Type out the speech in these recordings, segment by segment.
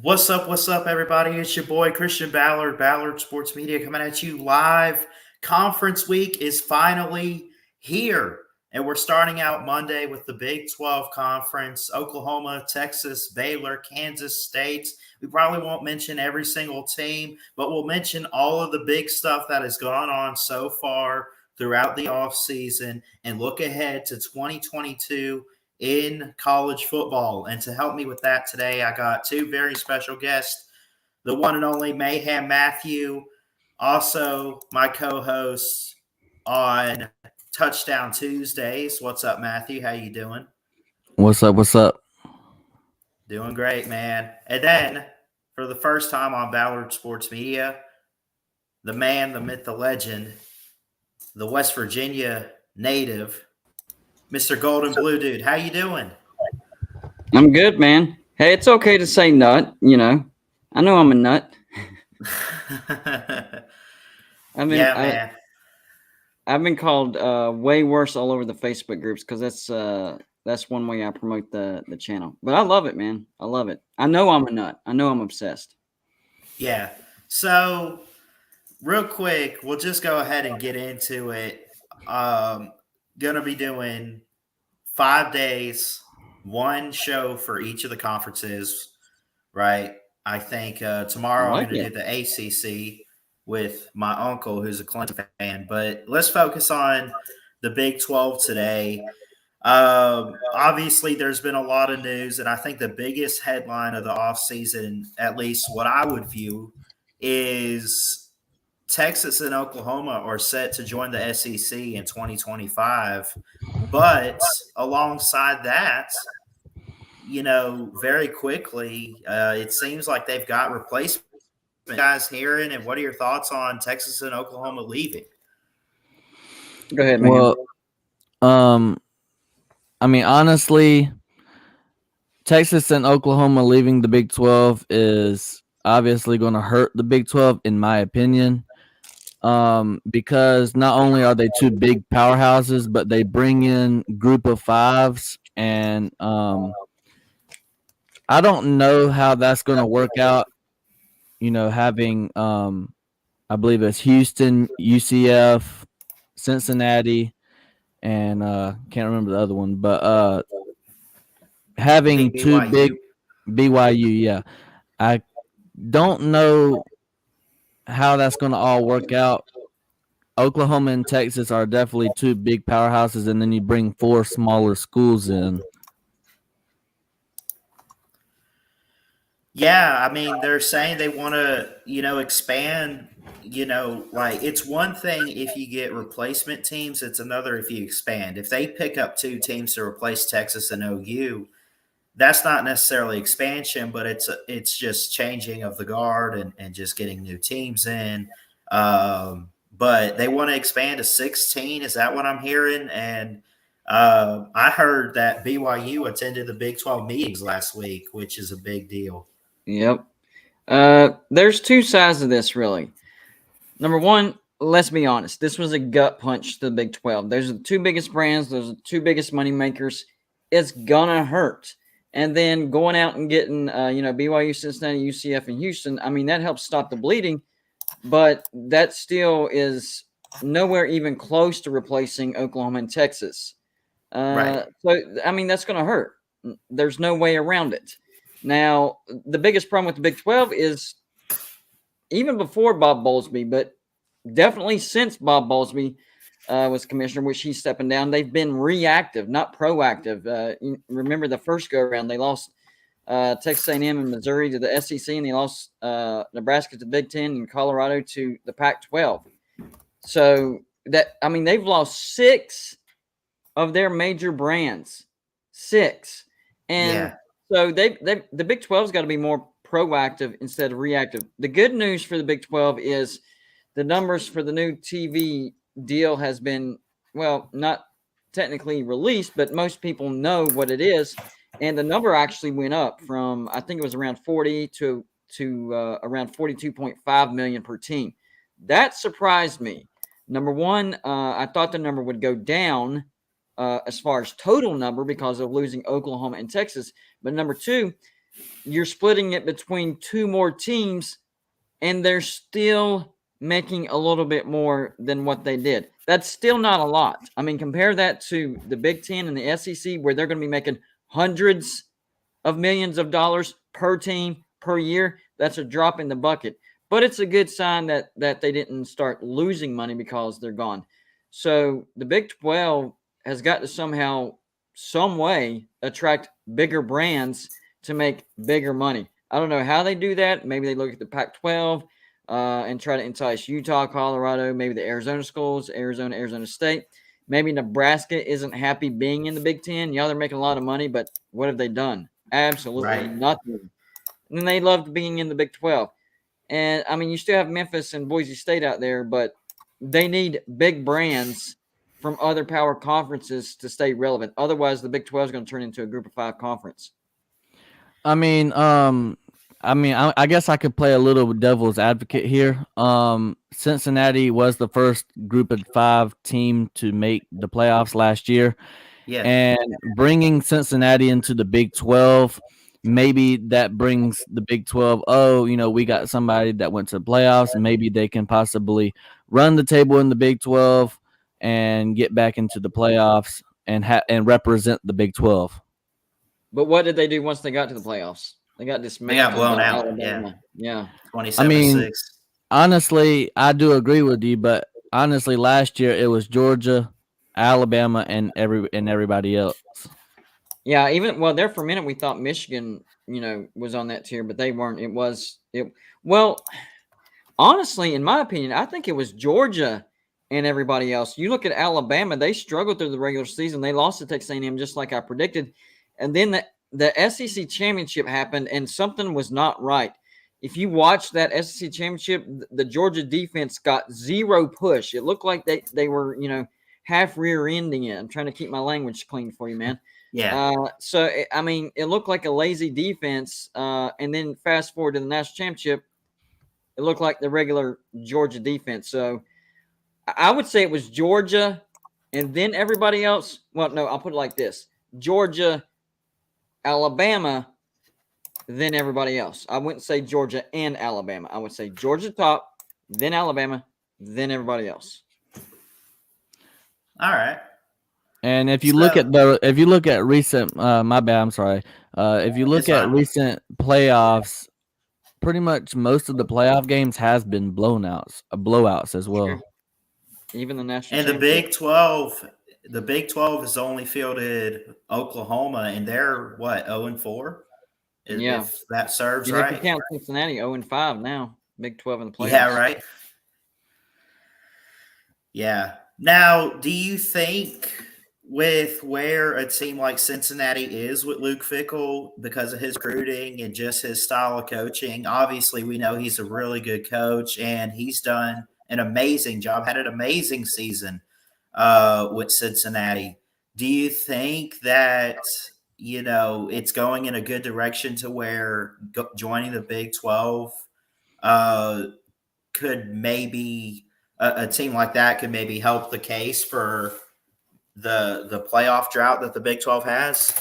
What's up, everybody? It's your boy Christian Ballard, Ballard Sports Media, coming at you live. Conference week is finally here, and we're starting out Monday with the Big 12 Conference: Oklahoma, Texas, Baylor, Kansas State. We probably won't mention every single team, but we'll mention all of the big stuff that has gone on so far throughout the offseason and look ahead to 2022 in college football. And to help me with that today, I got two very special guests, the one and only Mayhem Matthew, also my co-host on Touchdown Tuesdays. What's up, Matthew? How you doing? What's up? What's up? Doing great, man. And then for the first time on Ballard Sports Media, the man, the myth, the legend, the West Virginia native, Mr. Golden Blue Dude. How you doing? I'm good, man. Hey, it's okay to say nut, I know I'm a nut. Man. I've been called way worse all over the Facebook groups because that's one way I promote the channel. But I love it, man. I love it. I know I'm a nut. I know I'm obsessed. Yeah. So, real quick, we'll just go ahead and get into it. Going to be doing 5 days, one show for each of the conferences, right? I think tomorrow I'm going to do the ACC with my uncle, who's a Clemson fan. But let's focus on the Big 12 today. Obviously, there's been a lot of news, and I think the biggest headline of the offseason, at least what I would view, is Texas and Oklahoma are set to join the SEC in 2025. But alongside that, very quickly, it seems like they've got replacement guys hearing. And what are your thoughts on Texas and Oklahoma leaving? Go ahead, man. Well, honestly, Texas and Oklahoma leaving the Big 12 is obviously going to hurt the Big 12, in my opinion, because not only are they two big powerhouses, but they bring in group of fives, and I don't know how that's going to work out. Having I believe it's Houston, UCF, Cincinnati, and can't remember the other one, but having two big BYU, yeah. I don't know how that's going to all work out. Oklahoma and Texas are definitely two big powerhouses, and then you bring four smaller schools in. Yeah, they're saying they want to, expand, it's one thing if you get replacement teams, it's another if you expand. If they pick up two teams to replace Texas and OU, that's not necessarily expansion, but it's just changing of the guard and just getting new teams in. But they want to expand to 16. Is that what I'm hearing? And I heard that BYU attended the Big 12 meetings last week, which is a big deal. Yep. There's two sides of this, really. Number one, let's be honest. This was a gut punch to the Big 12. Those are the two biggest brands. Those are the two biggest money makers. It's going to hurt. And then going out and getting, BYU, Cincinnati, UCF, and Houston, that helps stop the bleeding. But that still is nowhere even close to replacing Oklahoma and Texas. Right. So, that's going to hurt. There's no way around it. Now, the biggest problem with the Big 12 is even before Bob Bowlesby, but definitely since Bob Bowlesby was commissioner, which he's stepping down, they've been reactive, not proactive. Remember the first go-around, they lost Texas A&M and Missouri to the SEC, and they lost Nebraska to the Big Ten and Colorado to the Pac-12. So, they've lost 6 of their major brands. 6. And yeah. So the Big 12's got to be more proactive instead of reactive. The good news for the Big 12 is the numbers for the new TV deal has been, well, not technically released, but most people know what it is. And the number actually went up from, I think it was around 40 to around 42.5 million per team. That surprised me. Number one, I thought the number would go down as far as total number because of losing Oklahoma and Texas. But number two, you're splitting it between 2 more teams, and they're still making a little bit more than what they did. That's still not a lot. I mean, compare that to the Big Ten and the SEC, where they're going to be making hundreds of millions of dollars per team per year. That's a drop in the bucket. But it's a good sign that they didn't start losing money because they're gone. So the Big 12 has got to somehow, some way, attract bigger brands to make bigger money. I don't know how they do that. Maybe they look at the Pac-12 and try to entice Utah, Colorado, maybe the Arizona schools, Arizona State. Maybe Nebraska isn't happy being in the Big Ten. Yeah, they're making a lot of money, but what have they done? Absolutely nothing. And then they loved being in the Big 12. And, I mean, you still have Memphis and Boise State out there, but they need big brands from other power conferences to stay relevant. Otherwise, the Big 12 is going to turn into a Group of 5 conference. I guess I could play a little devil's advocate here. Cincinnati was the first Group of 5 team to make the playoffs last year. Yeah. And bringing Cincinnati into the Big 12, maybe that brings the Big 12, we got somebody that went to the playoffs, and maybe they can possibly run the table in the Big 12 and get back into the playoffs and represent the Big 12. But what did they do once they got to the playoffs? They got dismantled. They got blown out. Alabama. Yeah. 27-6. Honestly, I do agree with you, but honestly, last year it was Georgia, Alabama, and everybody else. Yeah, there for a minute we thought Michigan, was on that tier, but they weren't. Well, honestly, in my opinion, I think it was Georgia and everybody else. You look at Alabama, they struggled through the regular season. They lost to Texas A&M just like I predicted. And then the SEC championship happened, and something was not right. If you watch that SEC championship, the Georgia defense got zero push. It looked like they were, half rear ending it. I'm trying to keep my language clean for you, man. Yeah. So, I mean, it looked like a lazy defense. And then fast forward to the national championship, it looked like the regular Georgia defense. So I would say it was Georgia and then everybody else. Well, no, I'll put it like this. Georgia, Alabama, then everybody else. I wouldn't say Georgia and Alabama. I would say Georgia top, then Alabama, then everybody else. All right. And if you look at recent, my bad, I'm sorry. If you look at recent playoffs, pretty much most of the playoff games has been blowouts as well. Sure. Even the national. And the Big 12 has only fielded Oklahoma, and they're what, 0-4? Yeah, if that serves if right. you count Cincinnati, 0-5 now. Big 12 in the playoffs. Yeah, right. Yeah. Now, do you think with where a team like Cincinnati is with Luke Fickell, because of his recruiting and just his style of coaching, obviously we know he's a really good coach, and he's done an amazing job, had an amazing season with Cincinnati. Do you think that, it's going in a good direction to where joining the Big 12 could maybe a team like that could maybe help the case for the playoff drought that the Big 12 has?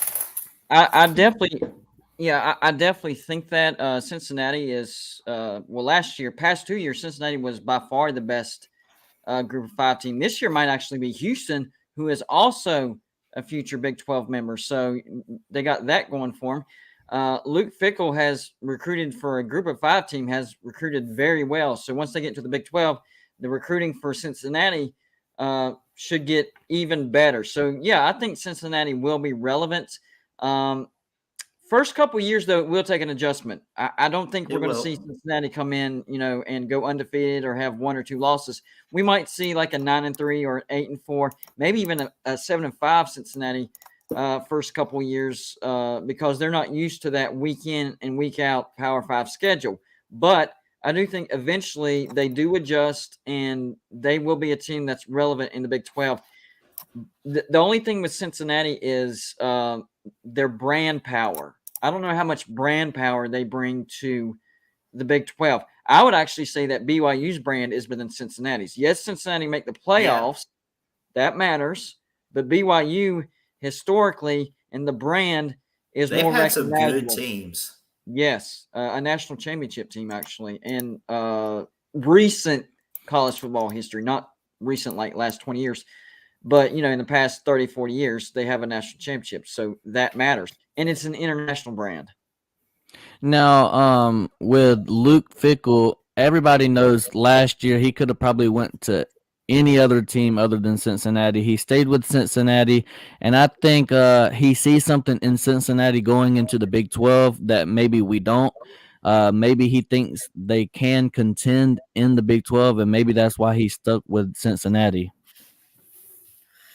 I definitely think that Cincinnati is past 2 years, Cincinnati was by far the best Group of 5 team. This year might actually be Houston, who is also a future Big 12 member. So they got that going for them. Luke Fickell has recruited for a Group of 5 team, has recruited very well. So once they get to the Big 12, the recruiting for Cincinnati should get even better. So, yeah, I think Cincinnati will be relevant. First couple of years, though, it will take an adjustment. I don't think we're going to see Cincinnati come in, and go undefeated or have 1 or 2 losses. We might see like a 9-3 or an 8-4, maybe even a 7-5 Cincinnati first couple of years because they're not used to that week in and week out Power 5 schedule. But I do think eventually they do adjust, and they will be a team that's relevant in the Big 12. The only thing with Cincinnati is their brand power. I don't know how much brand power they bring to the Big 12. I would actually say that BYU's brand is better than Cincinnati's. Yes, Cincinnati make the playoffs. Yeah. That matters. But BYU, historically, and the brand is more recognizable. They've had some good teams. Yes, a national championship team actually, and recent college football history, not recent like last 20 years, but in the past 30, 40 years, they have a national championship, so that matters, and it's an international brand. Now, with Luke Fickell, everybody knows last year he could have probably went to any other team other than Cincinnati. He stayed with Cincinnati, and I think he sees something in Cincinnati going into the Big 12 that maybe we don't. Maybe he thinks they can contend in the Big 12, and maybe that's why he stuck with Cincinnati.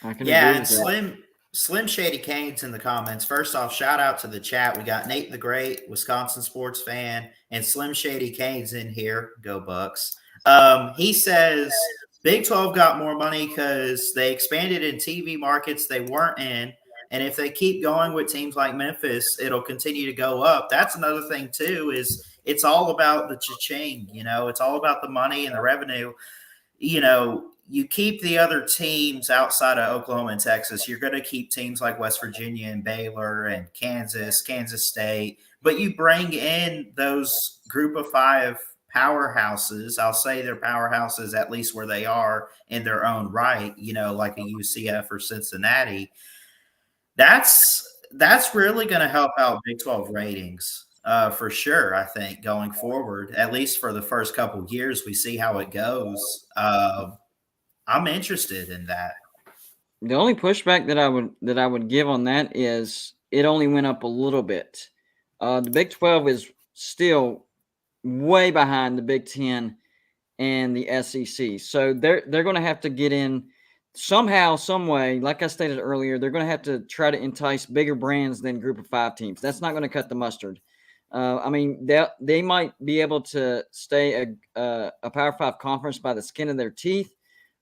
I can Yeah, agree and with that. Slim Shady Cane's in the comments. First off, shout out to the chat. We got Nate the Great, Wisconsin sports fan, and Slim Shady Cane's in here. Go Bucks. He says Big 12 got more money because they expanded in TV markets they weren't in. And if they keep going with teams like Memphis, it'll continue to go up. That's another thing, too, is it's all about the cha-ching. It's all about the money and the revenue. You keep the other teams outside of Oklahoma and Texas. You're going to keep teams like West Virginia and Baylor and Kansas State, but you bring in those group of 5 powerhouses. I'll say they're powerhouses at least where they are in their own right, like a UCF or Cincinnati. That's really going to help out Big 12 ratings. For sure, I think going forward, at least for the first couple of years, we see how it goes. I'm interested in that. The only pushback that I would give on that is it only went up a little bit. The Big 12 is still way behind the Big 10 and the SEC, so they're going to have to get in somehow, some way. Like I stated earlier, they're going to have to try to entice bigger brands than Group of 5 teams. That's not going to cut the mustard. I mean, they might be able to stay a Power 5 conference by the skin of their teeth,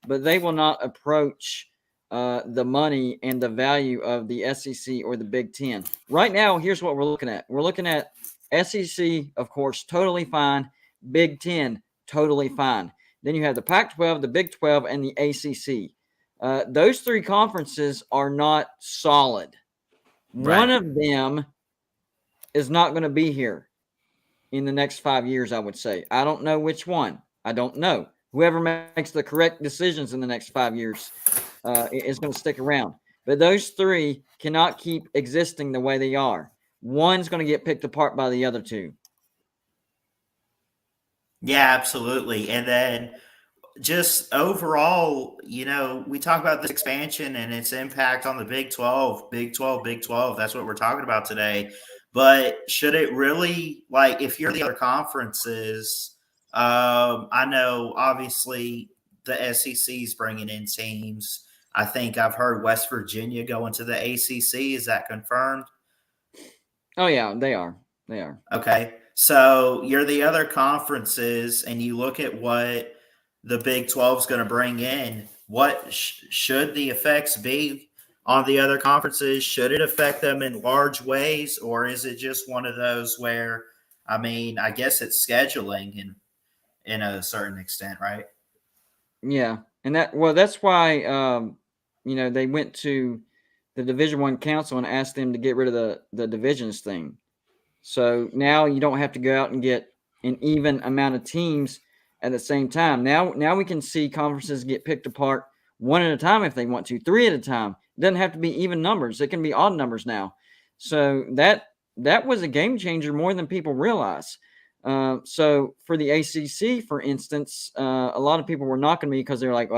but they will not approach the money and the value of the SEC or the Big 10. Right now, here's what we're looking at. We're looking at SEC, of course, totally fine. Big 10, totally fine. Then you have the Pac-12, the Big 12, and the ACC. Those 3 conferences are not solid. Right. One of them is not going to be here in the next 5 years, I would say. I don't know which one. I don't know. Whoever makes the correct decisions in the next 5 years is going to stick around. But those 3 cannot keep existing the way they are. One's going to get picked apart by the other 2. Yeah, absolutely. And then just overall, we talk about this expansion and its impact on the Big 12, Big 12, Big 12. That's what we're talking about today. But should it really, like, if you're the other conferences, I know obviously the SEC is bringing in teams. I think I've heard West Virginia go into the ACC. Is that confirmed? Oh, yeah, they are. They are. Okay. So you're the other conferences and you look at what the Big 12 is going to bring in. What should the effects be on the other conferences? Should it affect them in large ways, or is it just one of those where, I guess it's scheduling in a certain extent, right? Yeah, and that's why they went to the Division I Council and asked them to get rid of the divisions thing. So now you don't have to go out and get an even amount of teams at the same time. Now we can see conferences get picked apart one at a time if they want to, 3 at a time. It doesn't have to be even numbers. It can be odd numbers now. So that was a game changer more than people realize. So for the ACC, for instance, a lot of people were knocking me because they're like,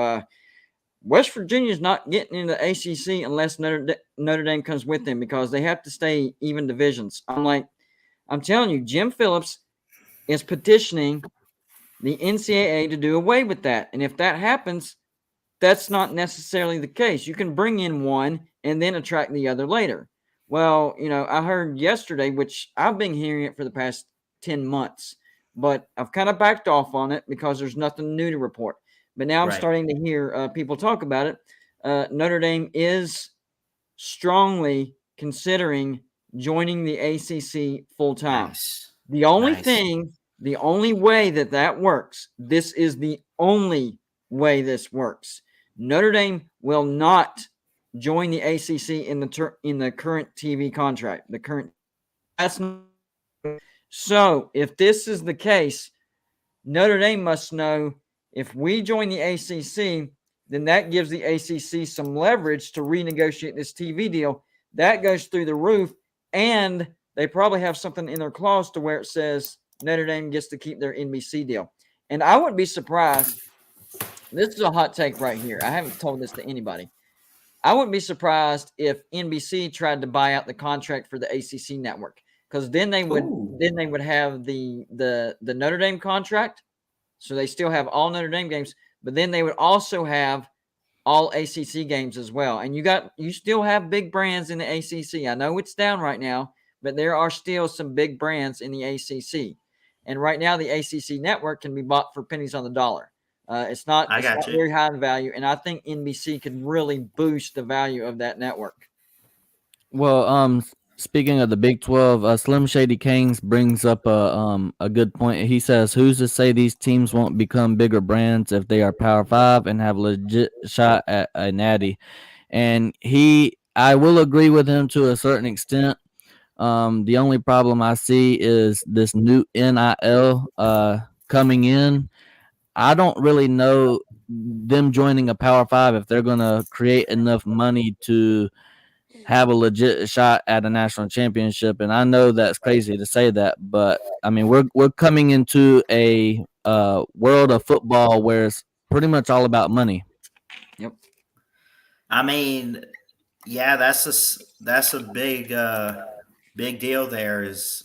West Virginia's not getting into the ACC unless Notre Dame comes with them because they have to stay even divisions. I'm telling you, Jim Phillips is petitioning the NCAA to do away with that. And if that happens, that's not necessarily the case. You can bring in one and then attract the other later. Well, I heard yesterday, which I've been hearing it for the past 10 months, but I've kind of backed off on it because there's nothing new to report. But now I'm starting to hear people talk about it. Notre Dame is strongly considering joining the ACC full time. Nice. The only way that works, this is the only way this works. Notre Dame will not join the ACC in the current TV contract. So if this is the case, Notre Dame must know if we join the ACC, then that gives the ACC some leverage to renegotiate this TV deal. That goes through the roof, and they probably have something in their clause to where it says Notre Dame gets to keep their NBC deal. And I wouldn't be surprised. This is a hot take right here. I haven't told this to anybody. I wouldn't be surprised if NBC tried to buy out the contract for the ACC network, because then they would have the Notre Dame contract, so they still have all Notre Dame games, but then they would also have all ACC games as well. And you still have big brands in the ACC. I know it's down right now, but there are still some big brands in the ACC. And right now, the ACC network can be bought for pennies on the dollar. It's not very high in value, and I think NBC can really boost the value of that network. Well, speaking of the Big 12, Slim Shady Kings brings up a good point. He says, "Who's to say these teams won't become bigger brands if they are Power 5 and have a legit shot at a natty?" And I will agree with him to a certain extent. The only problem I see is this new NIL coming in. I don't really know them joining a Power 5 if they're going to create enough money to have a legit shot at a national championship. And I know that's crazy to say that, but I mean, we're coming into a world of football where it's pretty much all about money. Yep. I mean, yeah, that's a big deal. There is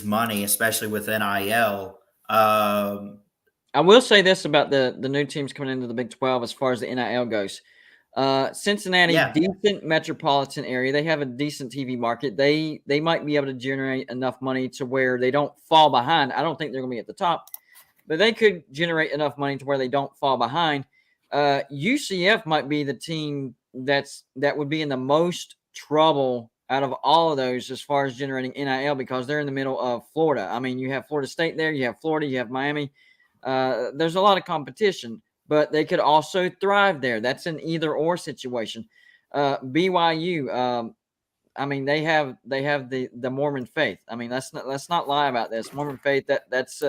money, especially with NIL. I will say this about the new teams coming into the Big 12 as far as the NIL goes. Cincinnati, decent metropolitan area. They have a decent TV market. They might be able to generate enough money to where they don't fall behind. I don't think they're going to be at the top, but they could generate enough money to where they don't fall behind. UCF might be the team that would be in the most trouble out of all of those as far as generating NIL, because they're in the middle of Florida. I mean, you have Florida State there, you have Florida, you have Miami. There's a lot of competition, but they could also thrive there. That's an either or situation. BYU, I mean, they have the Mormon faith. I mean, let's not lie about this. Mormon faith, that's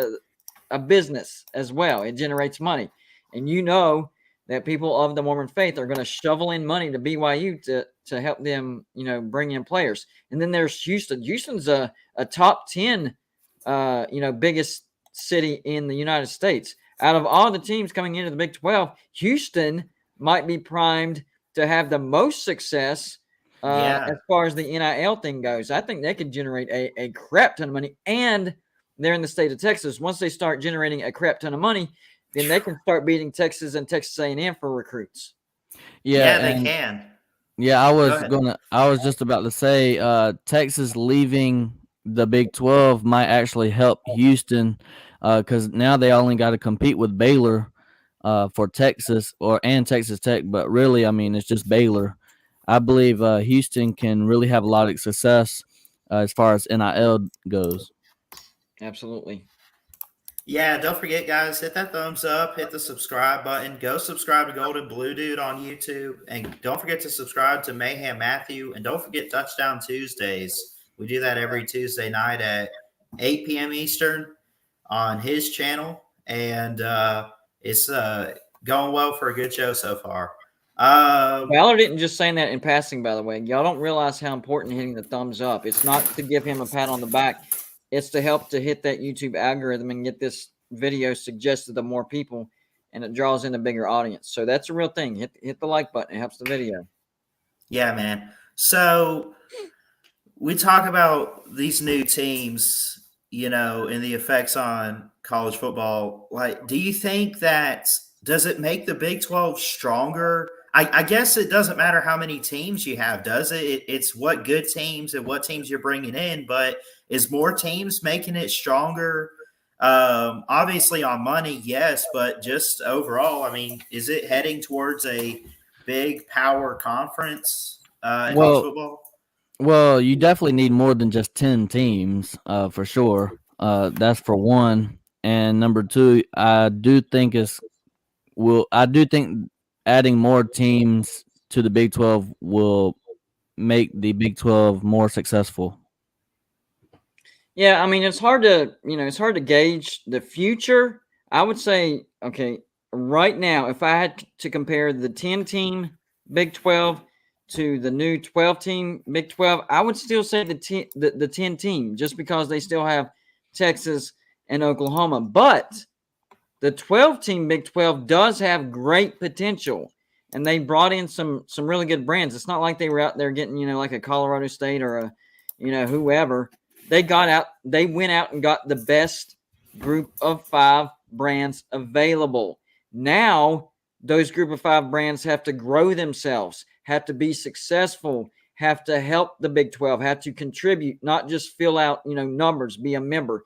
a business as well. It generates money, and you know that people of the Mormon faith are going to shovel in money to BYU to help them, bring in players. And then there's Houston. Houston's a top 10, biggest city in the United States. Out of all the teams coming into the Big 12, Houston might be primed to have the most success as far as the NIL thing goes. I think they could generate a crap ton of money, and they're in the state of Texas. Once they start generating a crap ton of money, then they can start beating Texas and Texas A&M for recruits. Yeah, they can. Yeah, I was just about to say, Texas leaving the Big 12 might actually help Houston, because now they only got to compete with Baylor for Texas and Texas Tech. But really, I mean, it's just Baylor. I believe Houston can really have a lot of success as far as NIL goes. Absolutely. Yeah, don't forget, guys, hit that thumbs up, hit the subscribe button, go subscribe to Golden Blue Dude on YouTube, and don't forget to subscribe to Mayhem Matthew, and don't forget Touchdown Tuesdays. We do that every Tuesday night at 8 p.m. Eastern on his channel, and it's going well for a good show so far. Ballard didn't just say that in passing, by the way. Y'all don't realize how important hitting the thumbs up. It's not to give him a pat on the back. It's to help to hit that YouTube algorithm and get this video suggested to more people, and it draws in a bigger audience. So that's a real thing. Hit the like button. It helps the video. Yeah, man. So we talk about these new teams, and the effects on college football. Like, do you think does it make the Big 12 stronger? I guess it doesn't matter how many teams you have, does it? It's what good teams and what teams you're bringing in, but is more teams making it stronger? Obviously on money, yes, but just overall, I mean, is it heading towards a big power conference in college football? Well, you definitely need more than just 10 teams, for sure. That's for one. And number two, I do think adding more teams to the Big 12 will make the Big 12 more successful. Yeah, I mean, it's hard to gauge the future. I would say, okay, right now, if I had to compare the 10-team Big 12 to the new 12-team Big 12, I would still say the 10-team, just because they still have Texas and Oklahoma. But the 12-team Big 12 does have great potential, and they brought in some really good brands. It's not like they were out there getting, like a Colorado State or a, whoever. They went out and got the best group of 5 brands available. Now, those group of 5 brands have to grow themselves, have to be successful, have to help the Big 12, have to contribute, not just fill out, numbers, be a member.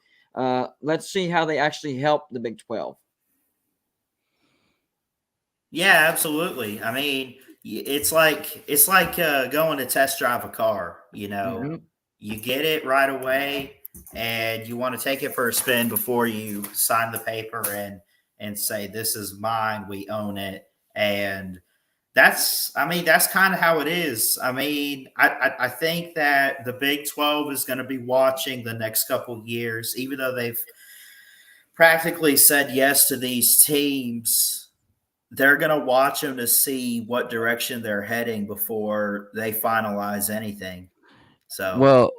Let's see how they actually help the Big 12. Yeah, absolutely. I mean, it's like going to test drive a car. Mm-hmm. You get it right away, and you want to take it for a spin before you sign the paper and say this is mine. We own it, and that's kind of how it is. I mean, I think that the Big 12 is going to be watching the next couple of years, even though they've practically said yes to these teams. They're going to watch them to see what direction they're heading before they finalize anything. So, Well,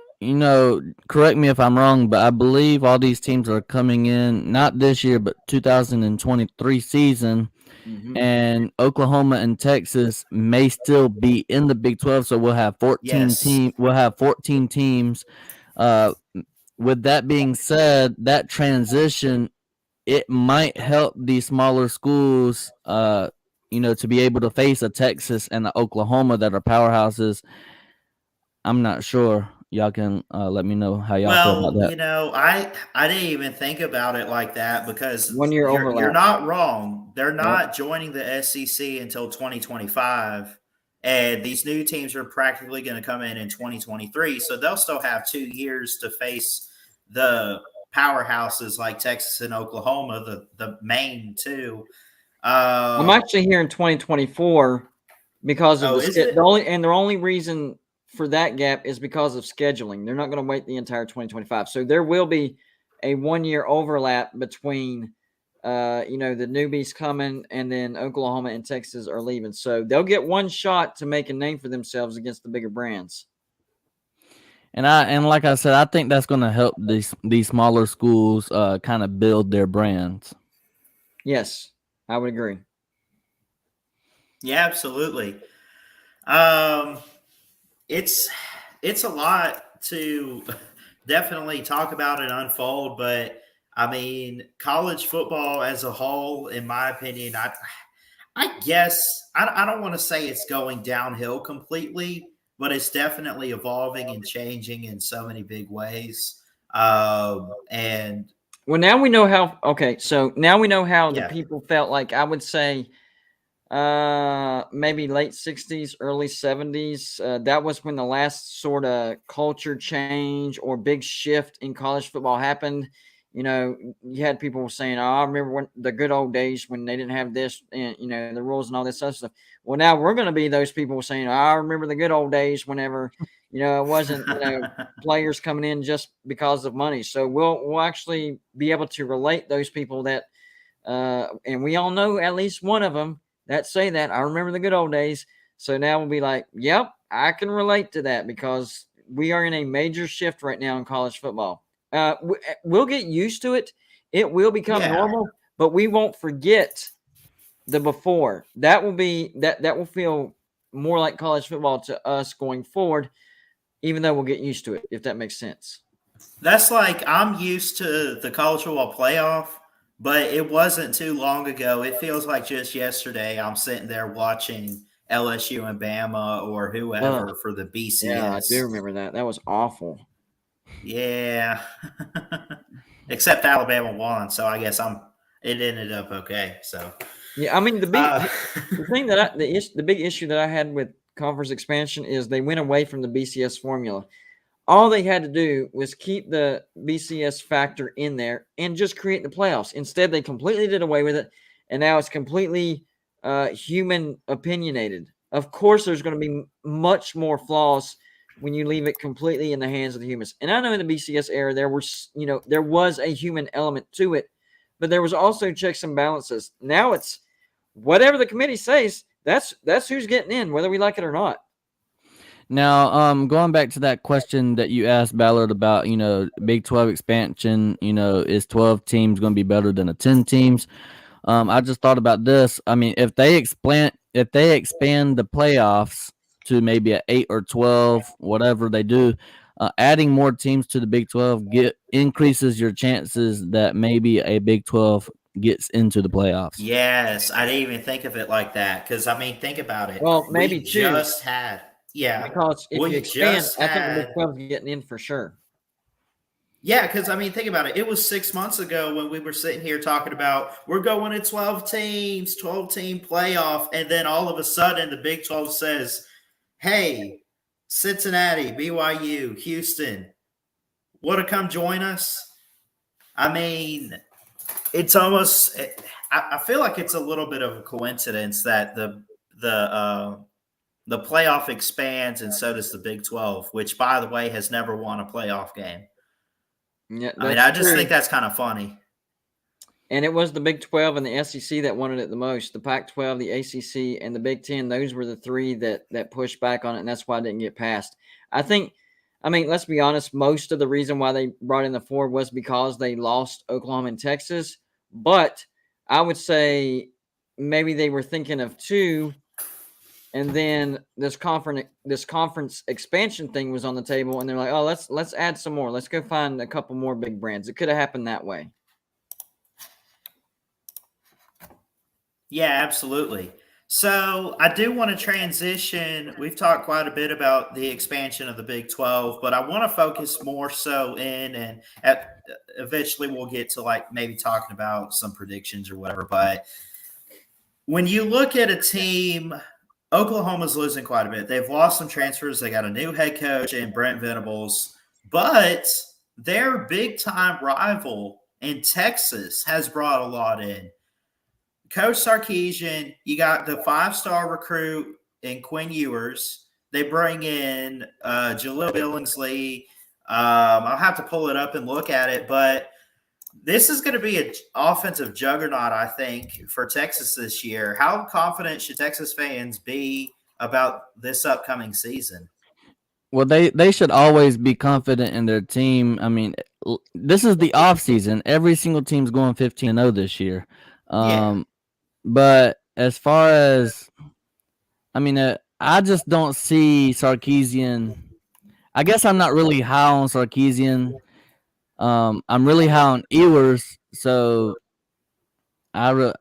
correct me if I'm wrong, but I believe all these teams are coming in not this year, but 2023 season. Mm-hmm. And Oklahoma and Texas may still be in the Big 12, so we'll have 14 teams. We'll have 14 teams. With that being said, that transition, it might help these smaller schools, to be able to face a Texas and a Oklahoma that are powerhouses. I'm not sure. Y'all can let me know how y'all feel about that. I didn't even think about it like that, because 1 year overlap. You're not wrong. They're not joining the SEC until 2025, and these new teams are practically going to come in 2023. So they'll still have 2 years to face the powerhouses like Texas and Oklahoma, the main two. I'm actually here in 2024 because of the only reason for that gap is because of scheduling. They're not going to wait the entire 2025. So there will be a 1 year overlap between, the newbies coming, and then Oklahoma and Texas are leaving. So they'll get one shot to make a name for themselves against the bigger brands. And like I said, I think that's going to help these smaller schools kind of build their brands. Yes, I would agree. Yeah, absolutely. It's a lot to definitely talk about and unfold, but I mean, college football as a whole, in my opinion, I guess I don't want to say it's going downhill completely, but it's definitely evolving and changing in so many big ways. And well, now we know how. Okay, so now we know how the people felt. Like, I would say, maybe late 60s, early 70s. That was when the last sort of culture change or big shift in college football happened. You had people saying, "Oh, I remember when the good old days when they didn't have this, and the rules and all this other stuff." Well, now we're going to be those people saying, "Oh, I remember the good old days whenever, it wasn't, players coming in just because of money." So we'll actually be able to relate those people that, and we all know at least one of them that say that, "I remember the good old days." So now we'll be like, yep, I can relate to that, because we are in a major shift right now in college football. We'll get used to it. It will become normal, but we won't forget the before. That will feel more like college football to us going forward, even though we'll get used to it, if that makes sense. That's like, I'm used to the college football playoff, but it wasn't too long ago. It feels like just yesterday I'm sitting there watching LSU and Bama or whoever for the BCS. Yeah, I do remember that. That was awful. Yeah. Except Alabama won, so I guess it ended up okay. So yeah, I mean, the big issue that I had with conference expansion is they went away from the BCS formula. All they had to do was keep the BCS factor in there and just create the playoffs. Instead, they completely did away with it, and now it's completely human opinionated. Of course, there's going to be much more flaws when you leave it completely in the hands of the humans. And I know in the BCS era there was a human element to it, but there was also checks and balances. Now it's whatever the committee says, that's who's getting in, whether we like it or not. Now, going back to that question that you asked Ballard about, Big 12 expansion, is 12 teams going to be better than a 10 teams? I just thought about this. I mean, if they expand the playoffs to maybe an 8 or 12, whatever they do, adding more teams to the Big 12 increases your chances that maybe a Big 12 gets into the playoffs. Yes, I didn't even think of it like that because, I mean, think about it. Well, maybe we just had because if you expand, I think the Big 12 is getting in for sure. Yeah, because, I mean, think about it. It was 6 months ago when we were sitting here talking about we're going to 12-team playoff, and then all of a sudden the Big 12 says, hey, Cincinnati, BYU, Houston, want to come join us? I mean, it's almost – I feel like it's a little bit of a coincidence that the playoff expands and so does the Big 12, which, by the way, has never won a playoff game. Yeah, I mean, I just think that's kind of funny. And it was the Big 12 and the SEC that wanted it the most. The Pac-12, the ACC, and the Big 10, those were the three that pushed back on it, and that's why it didn't get passed. I mean, let's be honest, most of the reason why they brought in the 4 was because they lost Oklahoma and Texas. But I would say maybe they were thinking of 2, and then this conference expansion thing was on the table, and they're like, oh, let's add some more. Let's go find a couple more big brands. It could have happened that way. Yeah, absolutely. So I do want to transition. We've talked quite a bit about the expansion of the Big 12, but I want to focus more so in, and eventually we'll get to like maybe talking about some predictions or whatever. But when you look at a team, Oklahoma's losing quite a bit. They've lost some transfers. They got a new head coach in Brent Venables, but their big-time rival in Texas has brought a lot in. Coach Sarkisian, you got the 5-star recruit in Quinn Ewers. They bring in Jaleel Billingsley. I'll have to pull it up and look at it, but this is going to be an offensive juggernaut, I think, for Texas this year. How confident should Texas fans be about this upcoming season? Well, they should always be confident in their team. I mean, this is the off season. Every single team's going 15-0 this year. But as far as, I mean, I just don't see Sarkisian. I guess I'm not really high on Sarkisian. I'm really high on Ewers, so I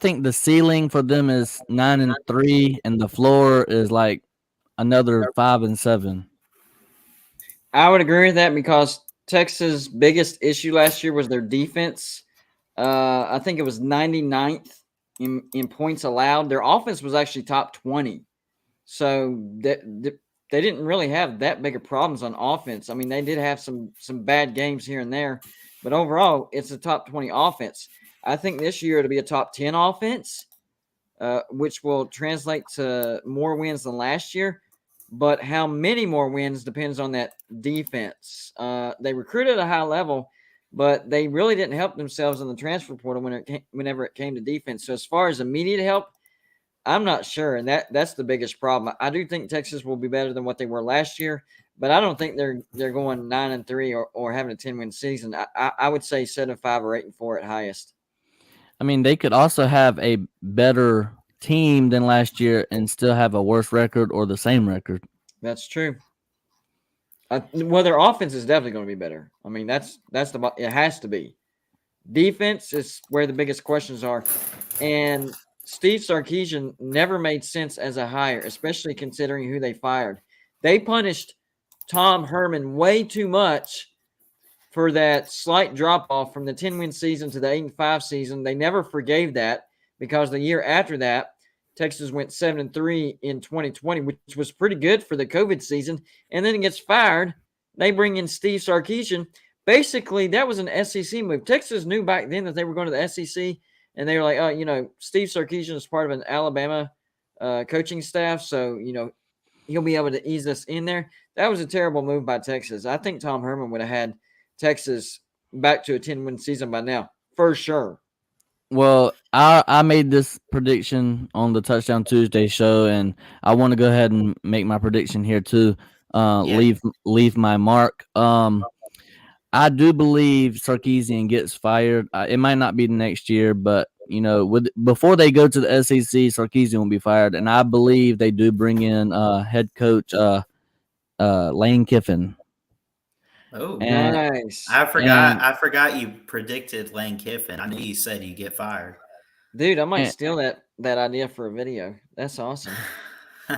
think the ceiling for them is 9-3, and the floor is like another 5-7. I would agree with that because Texas' biggest issue last year was their defense. I think it was 99th in points allowed. Their offense was actually top 20, so they didn't really have that big of problems on offense. I mean, they did have some bad games here and there, but overall, it's a top 20 offense. I think this year it'll be a top 10 offense, which will translate to more wins than last year. But how many more wins depends on that defense. They recruited at a high level, but they really didn't help themselves in the transfer portal whenever it came to defense. So as far as immediate help, I'm not sure, and that's the biggest problem. I do think Texas will be better than what they were last year, but I don't think they're going 9-3 or having a 10-win season. I would say 7-5 or 8-4 at highest. I mean, they could also have a better team than last year and still have a worse record or the same record. That's true. Well, their offense is definitely going to be better. I mean, it has to be. Defense is where the biggest questions are, and Steve Sarkisian never made sense as a hire, especially considering who they fired. They punished Tom Herman way too much for that slight drop-off from the 10-win season to the 8-5 season. They never forgave that because the year after that, Texas went 7-3 in 2020, which was pretty good for the COVID season, and then it gets fired. They bring in Steve Sarkisian. Basically, that was an SEC move. Texas knew back then that they were going to the SEC, and they were like, Steve Sarkisian is part of an Alabama coaching staff, so, he'll be able to ease us in there. That was a terrible move by Texas. I think Tom Herman would have had Texas back to a 10-win season by now, for sure. Well, I made this prediction on the Touchdown Tuesday show, and I want to go ahead and make my prediction here too. Leave my mark. I do believe Sarkisian gets fired. It might not be the next year, but before they go to the SEC, Sarkisian will be fired, and I believe they do bring in head coach Lane Kiffin. Oh, nice! I forgot you predicted Lane Kiffin. I knew you said you get fired, dude. I might steal that idea for a video. That's awesome.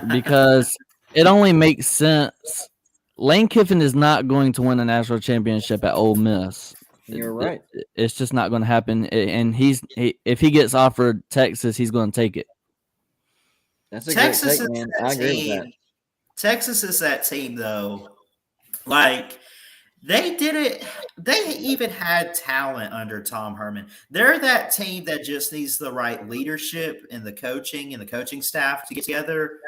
Because it only makes sense. Lane Kiffin is not going to win a national championship at Ole Miss. You're right. It's just not going to happen. And if he gets offered Texas, he's going to take it. That's a Texas great take, man. I agree with that. Texas is that team, though. Like, they did it. They even had talent under Tom Herman. They're that team that just needs the right leadership and the coaching staff to get together,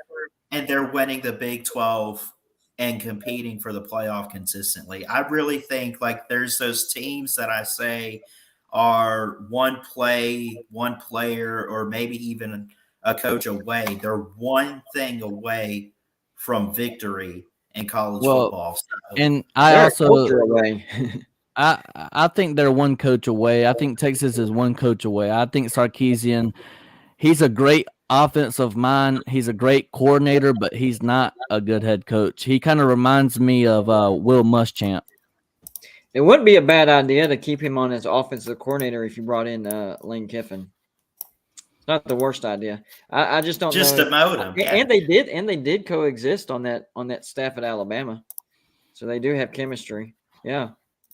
and they're winning the Big 12 and competing for the playoff consistently. I really think like there's those teams that I say are one player, or maybe even a coach away. They're one thing away from victory in college football. So, and I think they're one coach away. I think Texas is one coach away. I think Sarkisian, he's a great offensive mind. He's a great coordinator, but he's not a good head coach. He kind of reminds me of Will Muschamp. It wouldn't be a bad idea to keep him on as offensive coordinator if you brought in Lane Kiffin. It's not the worst idea. I just don't just know. Demote him. Yeah. And they did coexist on that staff at Alabama. So they do have chemistry. Yeah.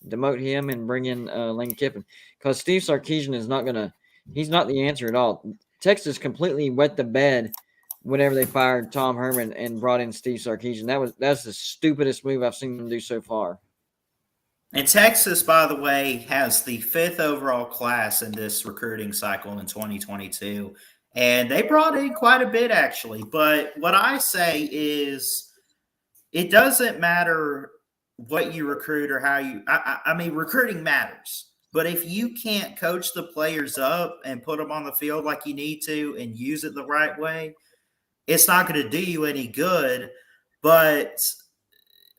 Demote him and bring in Lane Kiffin. Because Steve Sarkisian he's not the answer at all. Texas completely wet the bed whenever they fired Tom Herman and brought in Steve Sarkisian. That's the stupidest move I've seen them do so far. And Texas, by the way, has the 5th overall class in this recruiting cycle in 2022. And they brought in quite a bit, actually. But what I say is it doesn't matter what you recruit or how you – I mean, recruiting matters. But if you can't coach the players up and put them on the field like you need to and use it the right way, it's not going to do you any good. But,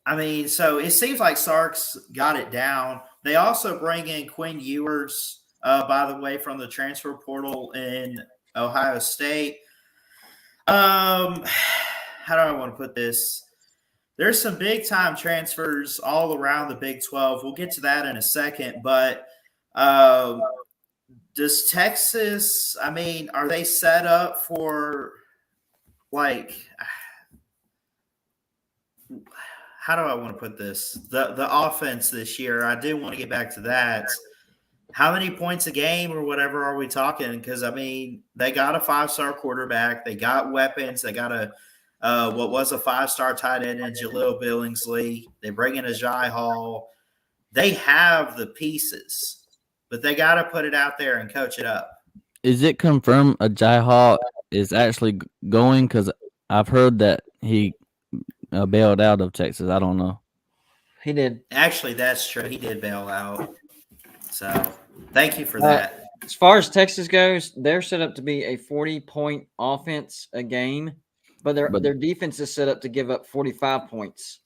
I mean, so it seems like Sark's got it down. They also bring in Quinn Ewers, by the way, from the transfer portal in Ohio State. How do I want to put this? There's some big-time transfers all around the Big 12. We'll get to that in a second, but does Texas, I mean, are they set up for, like, how do I want to put this? The offense this year, I do want to get back to that. How many points a game or whatever are we talking? Because, I mean, they got a 5-star quarterback. They got weapons. They got what was a 5-star tight end in Jaleel Billingsley. They bring in a Jai Hall. They have the pieces. But they got to put it out there and coach it up. Is it confirmed a Jai Hall is actually going? Because I've heard that he bailed out of Texas. I don't know. He did. Actually, that's true. He did bail out. So, thank you for that. As far as Texas goes, they're set up to be a 40-point offense a game, but their defense is set up to give up 45 points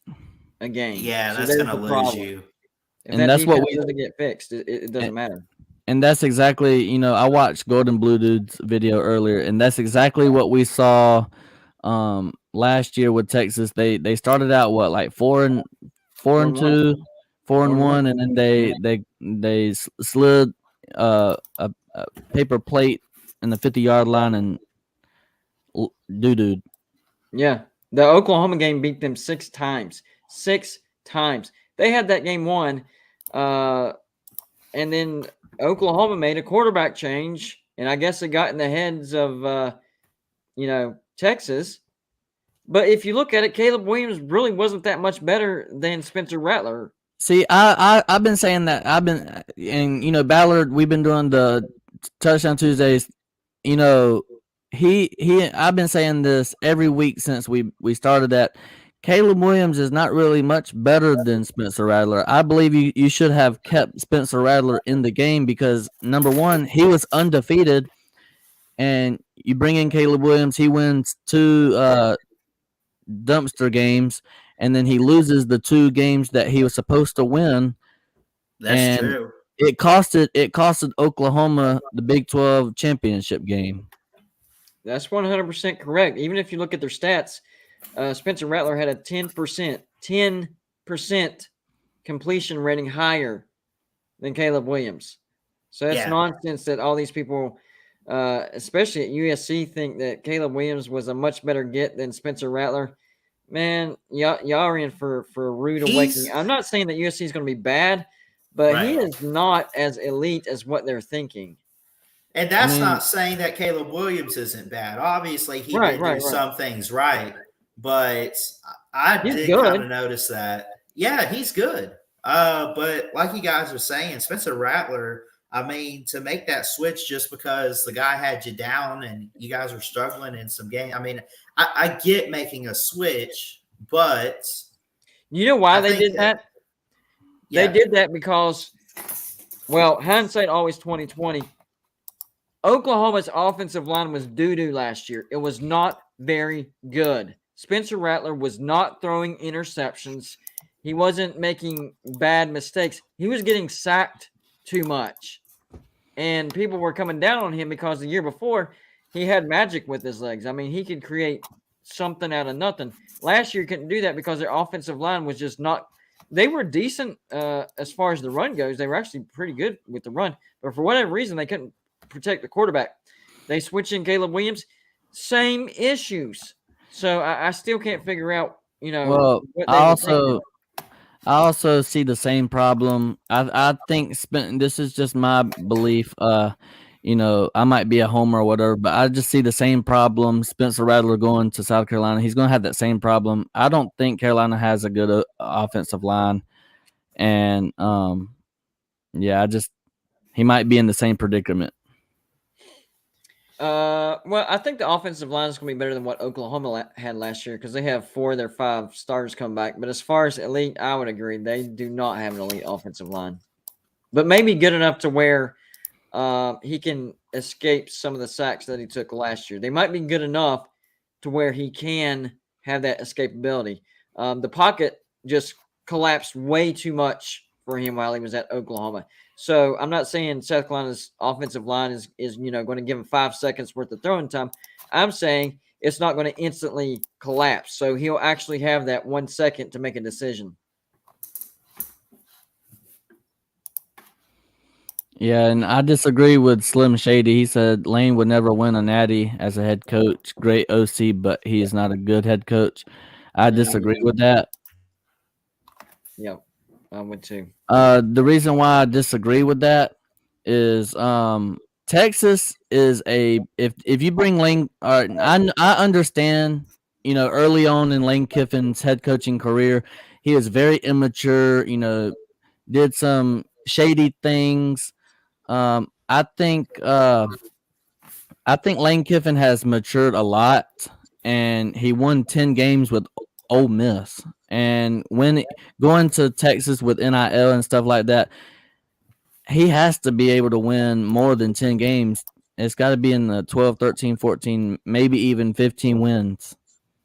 a game. Yeah, so that's going to lose you. If and that's what we doesn't get fixed. It doesn't matter. And that's exactly, I watched Golden Blue Dude's video earlier, and that's exactly what we saw last year with Texas. They started out like 4-2, 4-1, and then they slid a paper plate in the 50-yard line and doo-dooed. Yeah, the Oklahoma game beat them 6 times. 6 times. They had that game won, and then Oklahoma made a quarterback change, and I guess it got in the heads of, Texas. But if you look at it, Caleb Williams really wasn't that much better than Spencer Rattler. See, I've been saying that. And Ballard, we've been doing the Touchdown Tuesdays. I've been saying this every week since we started that Caleb Williams is not really much better than Spencer Rattler. I believe you should have kept Spencer Rattler in the game because number one, he was undefeated, and you bring in Caleb Williams, he wins 2 dumpster games, and then he loses the 2 games that he was supposed to win. That's And true. it costed Oklahoma the Big 12 championship game. That's 100% correct. Even if you look at their stats, Spencer Rattler had a 10% completion rating higher than Caleb Williams. So that's nonsense that all these people, especially at USC, think that Caleb Williams was a much better get than Spencer Rattler. Man, y'all are in for a rude awakening. I'm not saying that USC is going to be bad, but he is not as elite as what they're thinking. And that's not saying that Caleb Williams isn't bad. Obviously, he did do some things right, but I did kind of notice that. Yeah, he's good. But like you guys are saying, Spencer Rattler, I mean, to make that switch just because the guy had you down and you guys are struggling in some game. I mean, I get making a switch, but you know why they did that? They did that because, well, hindsight always 2020. Oklahoma's offensive line was doo-doo last year. It was not very good. Spencer Rattler was not throwing interceptions. He wasn't making bad mistakes. He was getting sacked too much. And people were coming down on him because the year before, he had magic with his legs. I mean, he could create something out of nothing. Last year, couldn't do that because their offensive line was just not – they were decent as far as the run goes. They were actually pretty good with the run. But for whatever reason, they couldn't protect the quarterback. They switch in Caleb Williams, same issues. So I still can't figure out, Well, I also see the same problem. I think this is just my belief. I might be a homer or whatever, but I just see the same problem. Spencer Rattler going to South Carolina, he's going to have that same problem. I don't think Carolina has a good offensive line, and he might be in the same predicament. Well, I think the offensive line is going to be better than what Oklahoma had last year because they have 4 of their 5 starters come back. But as far as elite, I would agree they do not have an elite offensive line, but maybe good enough to where he can escape some of the sacks that he took last year. They might be good enough to where he can have that escapability. The pocket just collapsed way too much for him while he was at Oklahoma. So I'm not saying South Carolina's offensive line is going to give him 5 seconds worth of throwing time. I'm saying it's not going to instantly collapse. So he'll actually have that 1 second to make a decision. Yeah, and I disagree with Slim Shady. He said Lane would never win a natty as a head coach. Great OC, but he is not a good head coach. I disagree with that. Yep, I would too. The reason why I disagree with that is Texas is if you bring Lane. I understand. Early on in Lane Kiffin's head coaching career, he was very immature. Did some shady things. I think Lane Kiffin has matured a lot, and he won 10 games with Ole Miss. And when going to Texas with NIL and stuff like that, he has to be able to win more than 10 games. It's got to be in the 12, 13, 14, maybe even 15 wins.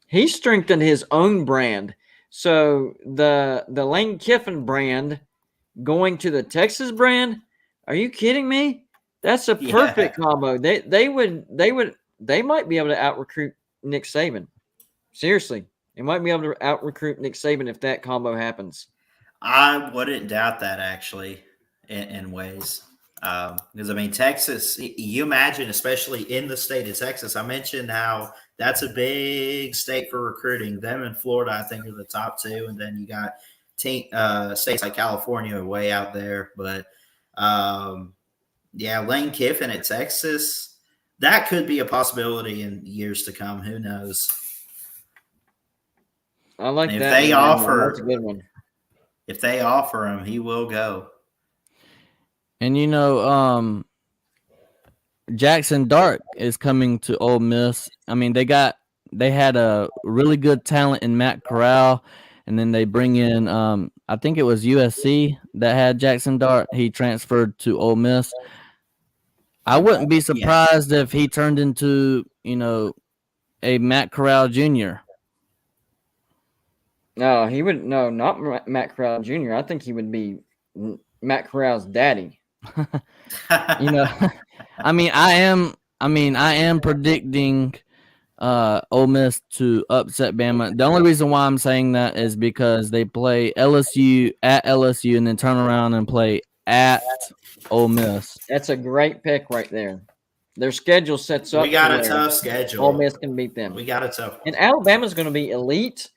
He strengthened his own brand. So the Lane Kiffin brand going to the Texas brand, are you kidding me? That's a perfect combo. They might be able to out-recruit Nick Saban. Seriously. They might be able to out-recruit Nick Saban if that combo happens. I wouldn't doubt that, actually, in ways. Because, I mean, Texas, you imagine, especially in the state of Texas, I mentioned how that's a big state for recruiting. Them and Florida, I think, are the top 2. And then you got states like California way out there. But, Lane Kiffin at Texas, that could be a possibility in years to come. Who knows? I like that. If they offer, that's a good one. If they offer him, he will go. And Jackson Dart is coming to Ole Miss. I mean, they had a really good talent in Matt Corral, and then they bring in I think it was USC that had Jackson Dart. He transferred to Ole Miss. I wouldn't be surprised if he turned into, a Matt Corral Jr. No, he would no, not Matt Corral Jr. I think he would be Matt Corral's daddy. I mean, I am predicting Ole Miss to upset Bama. The only reason why I'm saying that is because they play LSU at LSU and then turn around and play at Ole Miss. That's a great pick right there. Their schedule sets up. We got a tough schedule. Ole Miss can beat them. We got a tough one. And Alabama's going to be elite.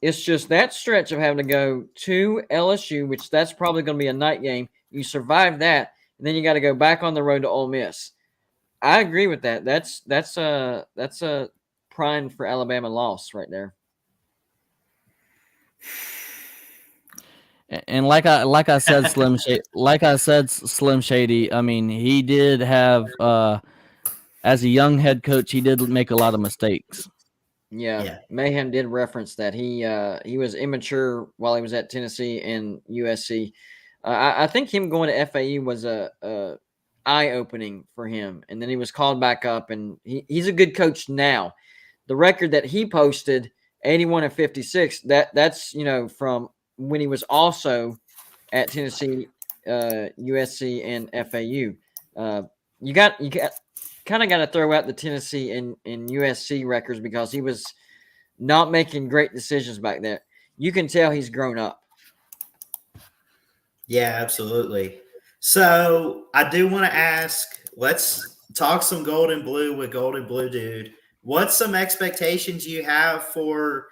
It's just that stretch of having to go to LSU, which that's probably going to be a night game. You survive that, and then you got to go back on the road to Ole Miss. I agree with that. That's a prime for Alabama loss right there. And like I said, Slim Shady. I mean, he did have as a young head coach, he did make a lot of mistakes. Yeah. Mayhem did reference that he was immature while he was at Tennessee and USC. I think him going to FAU was a eye-opening for him, and then he was called back up, and he's a good coach now. The record that he posted, 81-56, that's from when he was also at Tennessee, USC, and FAU. You kind of got to throw out the Tennessee and USC records because he was not making great decisions back there. You can tell he's grown up. Yeah, absolutely. So I do want to ask, let's talk some gold and blue with Gold and Blue Dude. What's some expectations you have for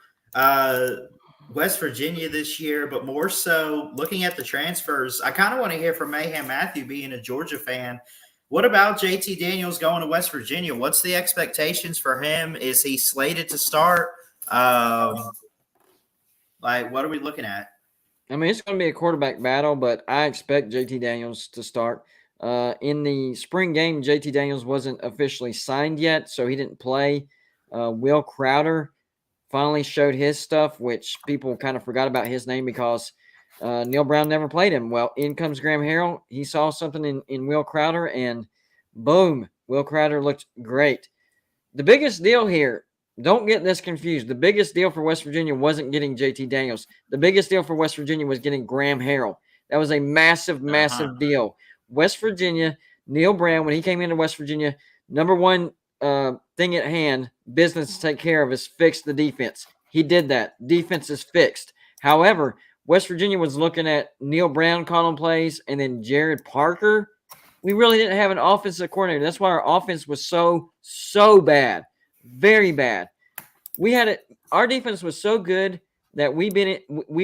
West Virginia this year, but more so looking at the transfers? I kind of want to hear from Mayhem Matthew, being a Georgia fan. What about JT Daniels going to West Virginia? What's the expectations for him? Is he slated to start? What are we looking at? I mean, it's going to be a quarterback battle, but I expect JT Daniels to start. In the spring game, JT Daniels wasn't officially signed yet, so he didn't play. Will Crowder finally showed his stuff, which people kind of forgot about his name because Neil Brown never played him. Well, in comes Graham Harrell. He saw something in Will Crowder, and boom, Will Crowder looked great. The biggest deal here, don't get this confused. The biggest deal for West Virginia wasn't getting JT Daniels. The biggest deal for West Virginia was getting Graham Harrell. That was a massive deal. West Virginia, Neil Brown, when he came into West Virginia, number one thing at hand, business to take care of, is fix the defense. He did that. Defense is fixed. However, West Virginia was looking at Neil Brown calling plays and then Jared Parker. We really didn't have an offensive coordinator. That's why our offense was so bad. Very bad. Our defense was so good that we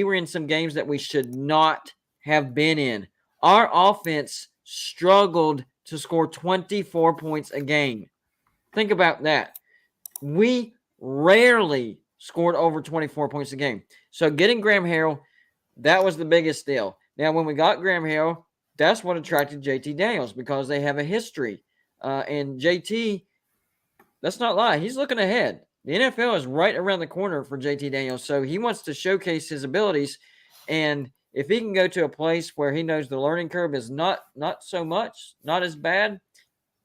were in some games that we should not have been in. Our offense struggled to score 24 points a game. Think about that. We rarely scored over 24 points a game. So getting Graham Harrell, that was the biggest deal. Now, when we got Graham Harrell, that's what attracted JT Daniels because they have a history. And JT, let's not lie, he's looking ahead. The NFL is right around the corner for JT Daniels, so he wants to showcase his abilities. And if he can go to a place where he knows the learning curve is not so much, not as bad,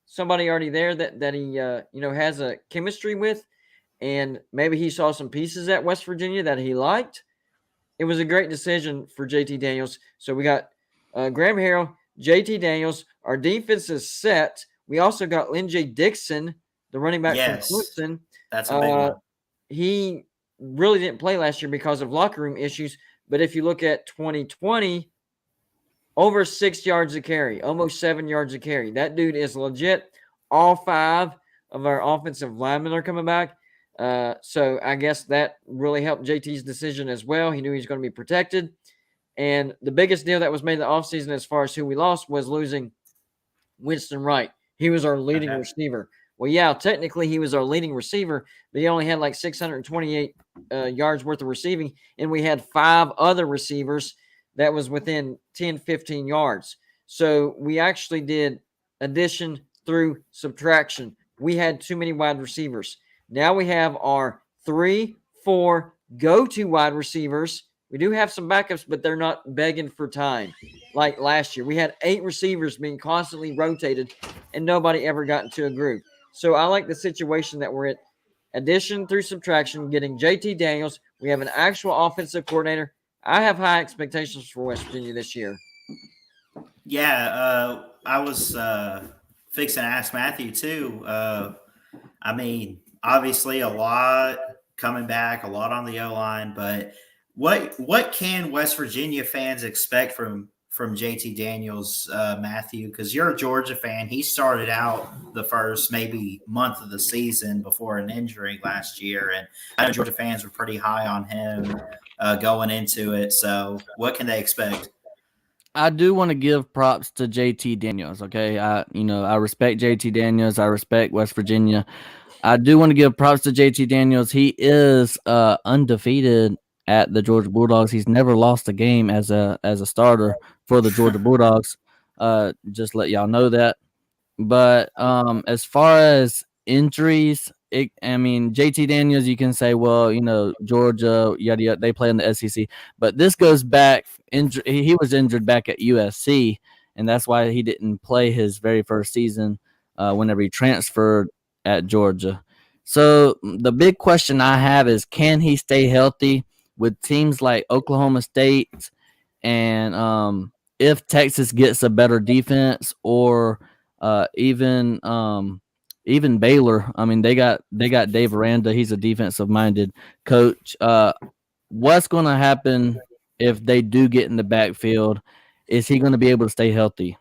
somebody already there that he has a chemistry with, and maybe he saw some pieces at West Virginia that he liked, it was a great decision for JT Daniels. So we got Graham Harrell, JT Daniels. Our defense is set. We also got Lynn J. Dixon, the running back from Clemson. That's a big one. He really didn't play last year because of locker room issues. But if you look at 2020, over 6 yards a carry, almost 7 yards a carry. That dude is legit. All 5 of our offensive linemen are coming back. So I guess that really helped JT's decision as well. He knew he was going to be protected. And the biggest deal that was made in the offseason as far as who we lost was losing Winston Wright. He was our leading receiver. Well, yeah, technically he was our leading receiver, but he only had like 628 yards worth of receiving, and we had 5 other receivers that was within 10, 15 yards. So we actually did addition through subtraction. We had too many wide receivers. Now we have our 3, 4 go-to wide receivers. We do have some backups, but they're not begging for time like last year. We had 8 receivers being constantly rotated, and nobody ever got into a groove. So I like the situation that we're at. Addition through subtraction, getting JT Daniels. We have an actual offensive coordinator. I have high expectations for West Virginia this year. Yeah, I was fixing to ask Matthew too. I mean, obviously a lot coming back, a lot on the O-line, but what can West Virginia fans expect from JT Daniels, Matthew? Because you're a Georgia fan. He started out the first maybe month of the season before an injury last year, and I know Georgia fans were pretty high on him going into it. So what can they expect? I do want to give props to JT Daniels. Okay, I respect JT Daniels. I respect West Virginia. I do want to give props to JT Daniels. He is undefeated at the Georgia Bulldogs. He's never lost a game as a starter for the Georgia Bulldogs. Just let y'all know that. But as far as injuries, JT Daniels, you can say, well, Georgia, yada yada, they play in the SEC. But this goes back. He was injured back at USC, and that's why he didn't play his very first season whenever he transferred at Georgia. So the big question I have is, can he stay healthy with teams like Oklahoma State, and if Texas gets a better defense, or even Baylor? I mean, they got Dave Aranda. He's a defensive minded coach. What's going to happen if they do get in the backfield? Is he going to be able to stay healthy?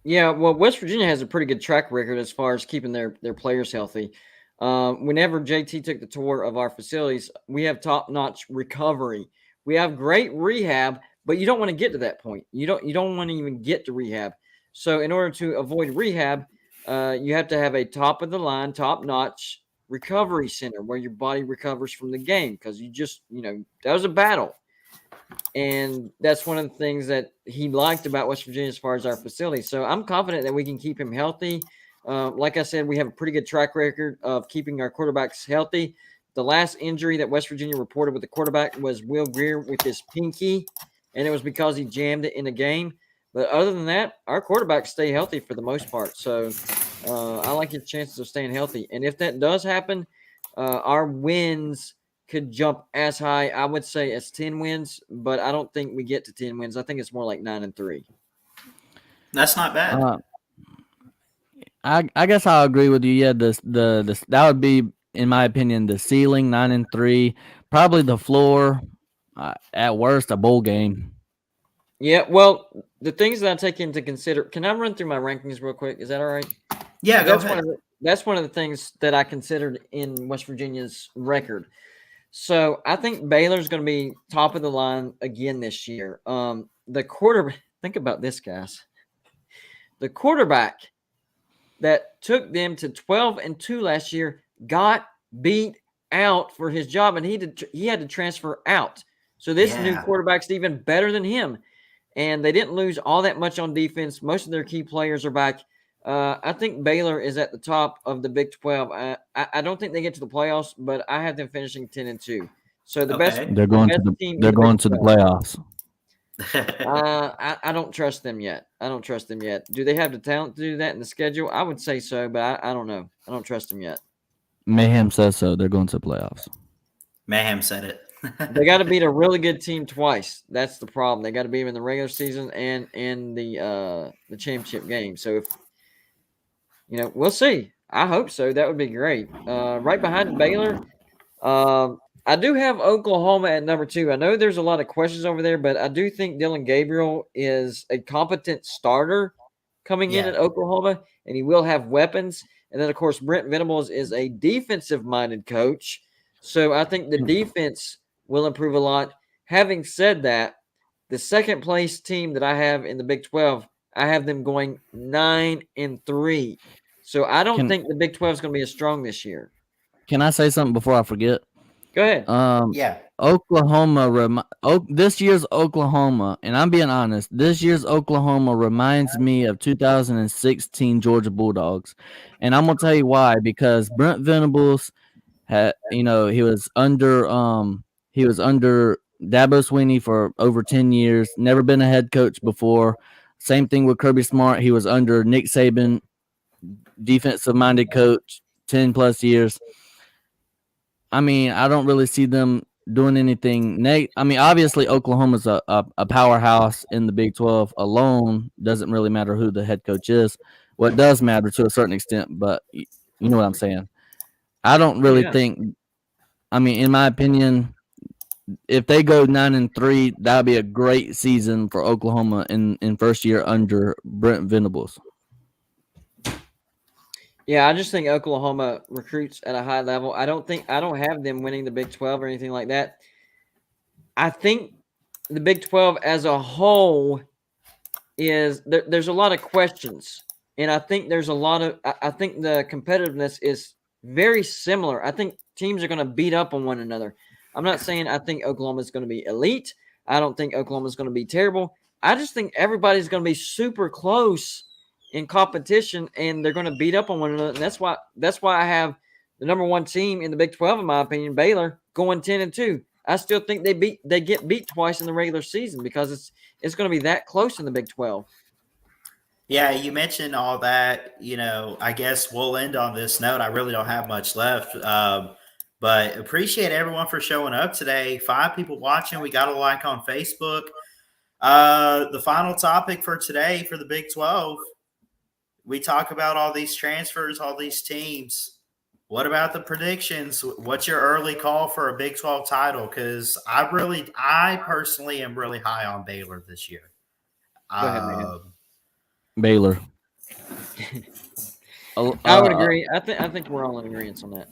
Yeah, well, West Virginia has a pretty good track record as far as keeping their players healthy. Whenever JT took the tour of our facilities, we have top-notch recovery. We have great rehab, but you don't want to get to that point. You don't want to even get to rehab. So in order to avoid rehab, you have to have a top-of-the-line, top-notch recovery center where your body recovers from the game, because that was a battle. And that's one of the things that he liked about West Virginia as far as our facility. So I'm confident that we can keep him healthy. Like I said, we have a pretty good track record of keeping our quarterbacks healthy. The last injury that West Virginia reported with the quarterback was Will Greer with his pinky, and it was because he jammed it in a game. But other than that, our quarterbacks stay healthy for the most part. So I like his chances of staying healthy. And if that does happen, our wins could jump as high, I would say, as 10 wins, but I don't think we get to 10 wins. I think it's more like 9-3. That's not bad. I guess I'll agree with you. Yeah, that would be, in my opinion, the ceiling, 9-3. Probably the floor, at worst, a bowl game. Yeah, well, the things that I take into consider. Can I run through my rankings real quick? Is that all right? Yeah, go ahead. That's one of the things that I considered in West Virginia's record. So I think Baylor's going to be top of the line again this year. The quarterback, think about this, guys. The quarterback that took them to 12-2 last year got beat out for his job, and he had to transfer out. So this new quarterback's even better than him. And they didn't lose all that much on defense. Most of their key players are back. I think Baylor is at the top of the Big 12. I don't think they get to the playoffs, but I have them finishing 10-2. So the best. They're going to the playoffs. I don't trust them yet. Do they have the talent to do that in the schedule? I would say so, but I don't know. I don't trust them yet. Mayhem says so. They're going to the playoffs. Mayhem said it. They got to beat a really good team twice. That's the problem. They got to beat them in the regular season and in the championship game. So if we'll see. I hope so. That would be great. Right behind Baylor, I do have Oklahoma at number 2. I know there's a lot of questions over there, but I do think Dylan Gabriel is a competent starter coming in at Oklahoma, and he will have weapons. And then, of course, Brent Venables is a defensive-minded coach. So I think the defense will improve a lot. Having said that, the second-place team that I have in the Big 12, I have them going 9-3. So I don't think the Big 12 is going to be as strong this year. Can I say something before I forget? Go ahead. Yeah. Oklahoma. This year's Oklahoma, and I'm being honest. This year's Oklahoma reminds me of 2016 Georgia Bulldogs, and I'm gonna tell you why. Because Brent Venables had, he was under Dabo Swinney for over 10 years. Never been a head coach before. Same thing with Kirby Smart. He was under Nick Saban, defensive-minded coach, 10 plus years. I mean, I don't really see them doing anything. I mean, obviously, Oklahoma's a powerhouse in the Big 12 alone. Doesn't really matter who the head coach is. Well, it does matter to a certain extent, but you know what I'm saying. I don't really think. I mean, in my opinion, if they go 9-3, that'd be a great season for Oklahoma in first year under Brent Venables. Yeah, I just think Oklahoma recruits at a high level. I don't have them winning the Big 12 or anything like that. I think the Big 12 as a whole is there's a lot of questions, and I think there's a lot of I think the competitiveness is very similar. I think teams are going to beat up on one another. I'm not saying I think Oklahoma is going to be elite. I don't think Oklahoma is going to be terrible. I just think everybody's going to be super close in competition, and they're going to beat up on one another. And that's why I have the number one team in the Big 12, in my opinion, Baylor, going 10-2. I still think they get beat twice in the regular season because it's going to be that close in the Big 12. Yeah, you mentioned all that. I guess we'll end on this note. I really don't have much left. But appreciate everyone for showing up today. 5 people watching. We got a like on Facebook. The final topic for today for the Big 12, we talk about all these transfers, all these teams. What about the predictions? What's your early call for a Big 12 title? Because I personally am really high on Baylor this year. Go ahead, man. Baylor. I would agree. I think we're all in agreement on that.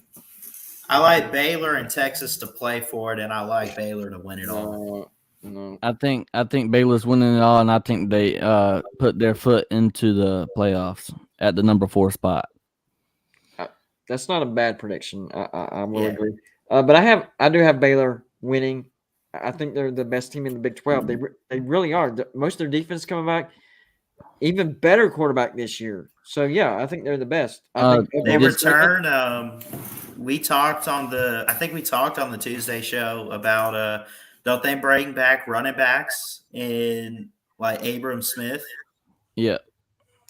I like Baylor and Texas to play for it, and I like Baylor to win it all. No. I think Baylor's winning it all, and I think they put their foot into the playoffs at the number 4 spot. That's not a bad prediction. I will agree. But I do have Baylor winning. I think they're the best team in the Big 12. They really are. Most of their defense coming back. Even better quarterback this year. So yeah, I think they're the best. I think they return. We talked on the Tuesday show about don't they bring back running backs in like Abram Smith? Yeah.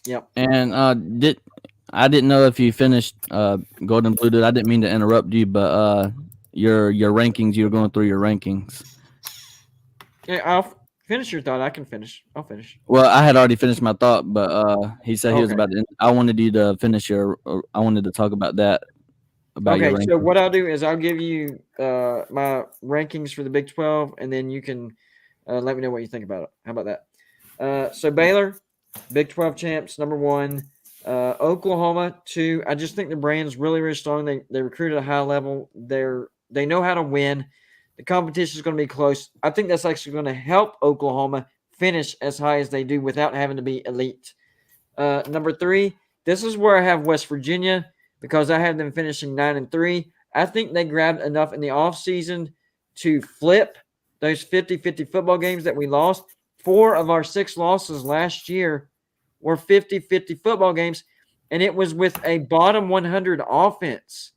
Yep. And I didn't know if you finished Golden Blue Dude. I didn't mean to interrupt you, but your rankings, you were going through your rankings. Yeah, I'll finish your thought. I can finish. I'll finish. Well, I had already finished my thought, but he said he was about to. I wanted you to finish I wanted to talk about that. Okay, so what I'll do is I'll give you my rankings for the Big 12, and then you can let me know what you think about it. How about that? So Baylor, Big 12 champs, number 1. Oklahoma, 2. I just think the brand's really, really strong. They recruit at a high level. They know how to win. The competition is going to be close. I think that's actually going to help Oklahoma finish as high as they do without having to be elite. Number 3, this is where I have West Virginia because I have them finishing 9-3. I think they grabbed enough in the offseason to flip those 50-50 football games that we lost. 4 of our 6 losses last year were 50-50 football games, and it was with a bottom 100 offense.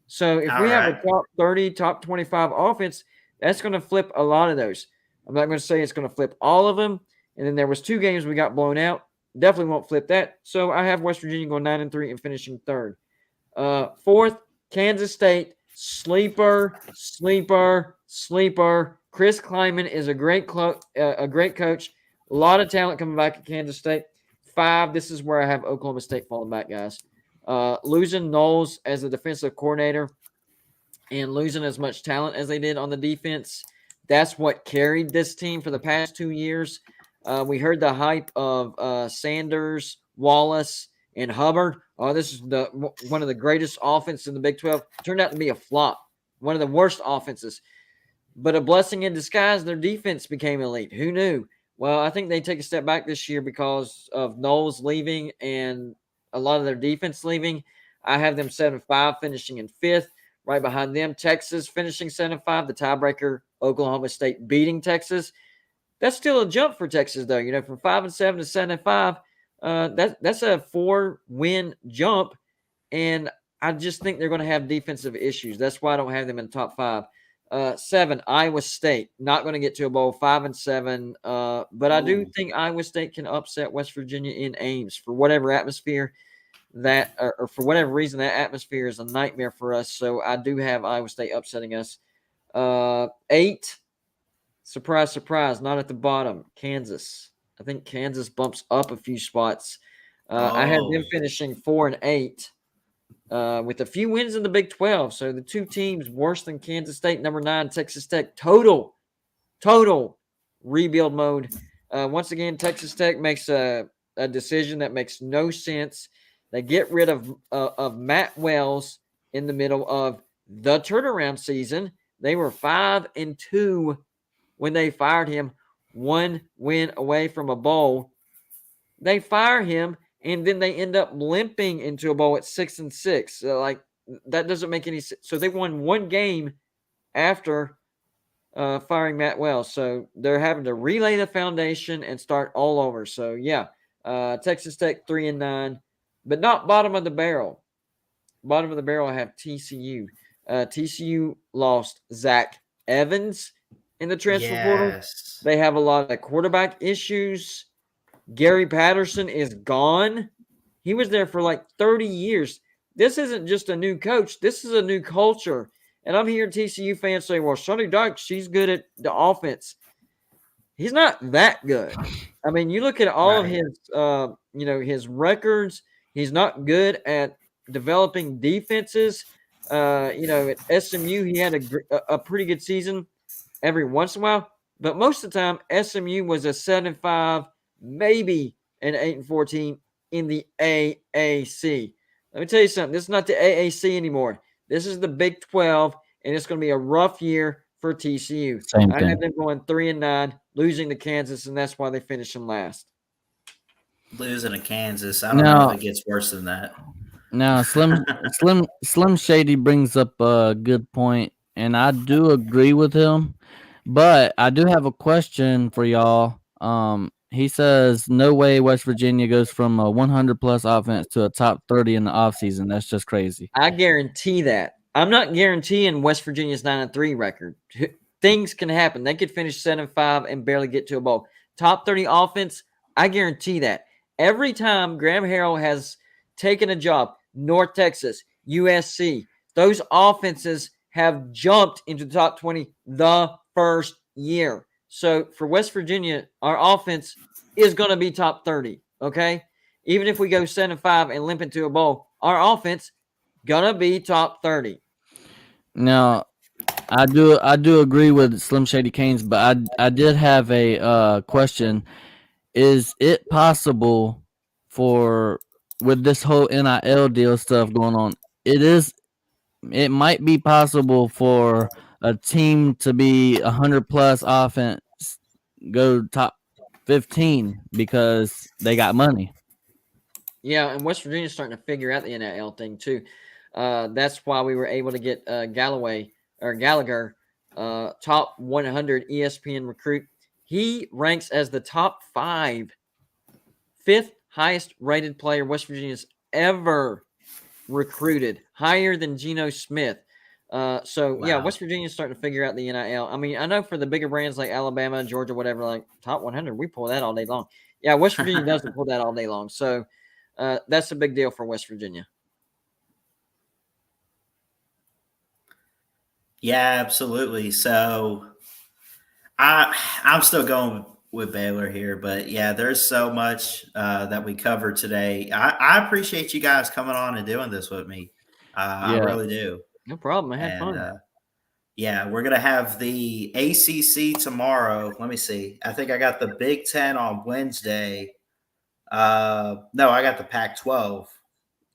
So if we have a top 30, top 25 offense, that's going to flip a lot of those. I'm not going to say it's going to flip all of them. And then there was 2 games we got blown out. Definitely won't flip that. So I have West Virginia going 9-3 and finishing 3rd. 4th, Kansas State, sleeper. Chris Kleiman is a great coach. A lot of talent coming back at Kansas State. 5, this is where I have Oklahoma State falling back, guys. Losing Knowles as a defensive coordinator and losing as much talent as they did on the defense, that's what carried this team for the past 2 years. We heard the hype of Sanders, Wallace, and Hubbard. Oh, this is one of the greatest offenses in the Big 12. Turned out to be a flop, one of the worst offenses. But a blessing in disguise, their defense became elite. Who knew? Well, I think they take a step back this year because of Knowles leaving and a lot of their defense leaving. I have them 7-5, finishing in 5th. Right behind them, Texas finishing 7-5. The tiebreaker, Oklahoma State beating Texas. That's still a jump for Texas, though. From 5-7 to 7-5. That's a 4-win jump, and I just think they're going to have defensive issues. That's why I don't have them in the top 5. 7, Iowa State, not going to get to a bowl, 5-7. But I do think Iowa State can upset West Virginia in Ames for whatever atmosphere or for whatever reason. That atmosphere is a nightmare for us. So I do have Iowa State upsetting us. 8, surprise, surprise, not at the bottom. Kansas. I think Kansas bumps up a few spots. I have them finishing 4-8. With a few wins in the Big 12. So the two teams worse than Kansas State, number 9, Texas Tech, total rebuild mode. Once again, Texas Tech makes a decision that makes no sense. They get rid of Matt Wells in the middle of the turnaround season. They were 5-2 when they fired him, 1 win away from a bowl. They fire him, and then they end up limping into a bowl at 6-6. So, that doesn't make any sense. So they won 1 game after firing Matt Wells. So they're having to relay the foundation and start all over. So yeah, Texas Tech 3-9, but not bottom of the barrel. Bottom of the barrel, I have TCU. TCU lost Zach Evans in the transfer portal. They have a lot of quarterback issues. Gary Patterson is gone. He was there for 30 years. This isn't just a new coach. This is a new culture. And I'm hearing TCU fans say, well, Sonny Dykes, she's good at the offense. He's not that good. I mean, you look at all of his, his records. He's not good at developing defenses. At SMU, he had a pretty good season every once in a while. But most of the time, SMU was a 7-5, maybe an 8-4 team in the AAC. Let me tell you something. This is not the AAC anymore. This is the Big 12, and it's going to be a rough year for TCU. I have them going 3-9, losing to Kansas, and that's why they finish in last. Losing to Kansas. I don't know if it gets worse than that. Now, Slim Shady brings up a good point, and I do agree with him. But I do have a question for y'all. He says, no way West Virginia goes from a 100-plus offense to a top 30 in the offseason. That's just crazy. I guarantee that. I'm not guaranteeing West Virginia's 9-3 record. Things can happen. They could finish 7-5 and barely get to a bowl. Top 30 offense, I guarantee that. Every time Graham Harrell has taken a job, North Texas, USC, those offenses have jumped into the top 20 the first year. So for West Virginia, our offense is going to be top 30, okay? Even if we go 7-5 and limp into a bowl, our offense going to be top 30. Now, I do agree with Slim Shady Canes, but I did have a question. Is it possible with this whole NIL deal stuff going on, it might be possible for a team to be 100-plus offense go top 15 because they got money. Yeah, and West Virginia's starting to figure out the NIL thing too. That's why we were able to get Gallagher, top 100 ESPN recruit. He ranks as the top 5th highest rated player West Virginia's ever recruited, higher than Geno Smith. Yeah, West Virginia's starting to figure out the NIL. I mean, I know for the bigger brands like Alabama, Georgia, whatever, top 100, we pull that all day long. Yeah, West Virginia doesn't pull that all day long. So that's a big deal for West Virginia. Yeah, absolutely. So I'm still going with Baylor here, but yeah, there's so much that we covered today. I appreciate you guys coming on and doing this with me. I really do. No problem. I had fun. Yeah, we're going to have the ACC tomorrow. Let me see. I think I got the Big 10 on Wednesday. No, I got the Pac-12.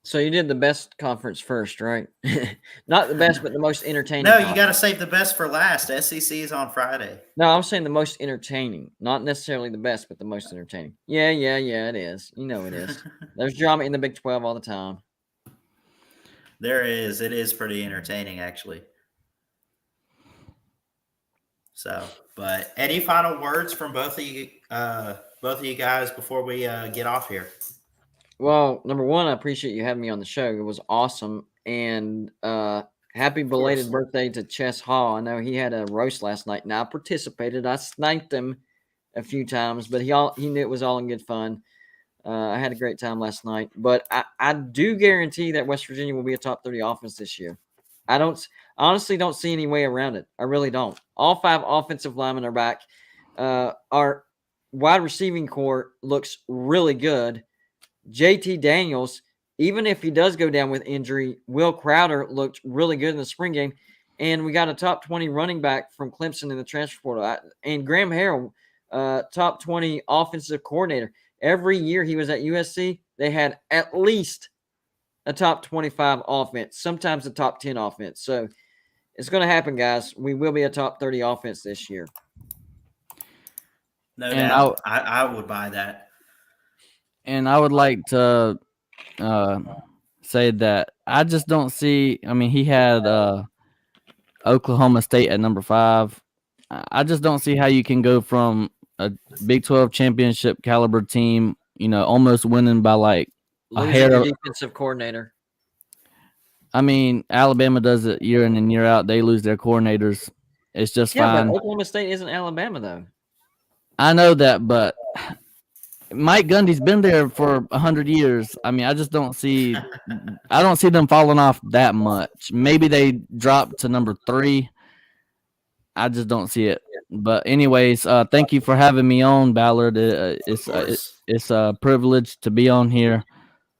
So you did the best conference first, right? Not the best, but the most entertaining. No, you got to save the best for last. SEC is on Friday. No, I'm saying the most entertaining. Not necessarily the best, but the most entertaining. Yeah, it is. You know it is. There's drama in the Big 12 all the time. There is. It is pretty entertaining, actually. So, but any final words from both of you guys before we get off here? Well, number one, I appreciate you having me on the show. It was awesome, and happy belated birthday to Chess Hall. I know he had a roast last night, and I participated. I sniped him a few times, but he knew it was all in good fun. I had a great time last night, but I do guarantee that West Virginia will be a top 30 offense this year. Honestly don't see any way around it. I really don't. All 5 offensive linemen are back. Our wide receiving core looks really good. JT Daniels, even if he does go down with injury, Will Crowder looked really good in the spring game. And we got a top 20 running back from Clemson in the transfer portal. And Graham Harrell, top 20 offensive coordinator. Every year he was at USC, they had at least a top 25 offense, sometimes a top 10 offense. So it's going to happen, guys. We will be a top 30 offense this year. No doubt. I would buy that. And I would like to say that I just don't see. I mean, he had Oklahoma State at number 5. I just don't see how you can go from a Big 12 championship caliber team, almost winning by like a hair. Defensive coordinator. I mean, Alabama does it year in and year out. They lose their coordinators. It's just fine. But Oklahoma State isn't Alabama, though. I know that, but Mike Gundy's been there for 100 years. I mean, I just don't see. I don't see them falling off that much. Maybe they drop to number 3. I just don't see it. But anyways, thank you for having me on, Ballard. It's a privilege to be on here,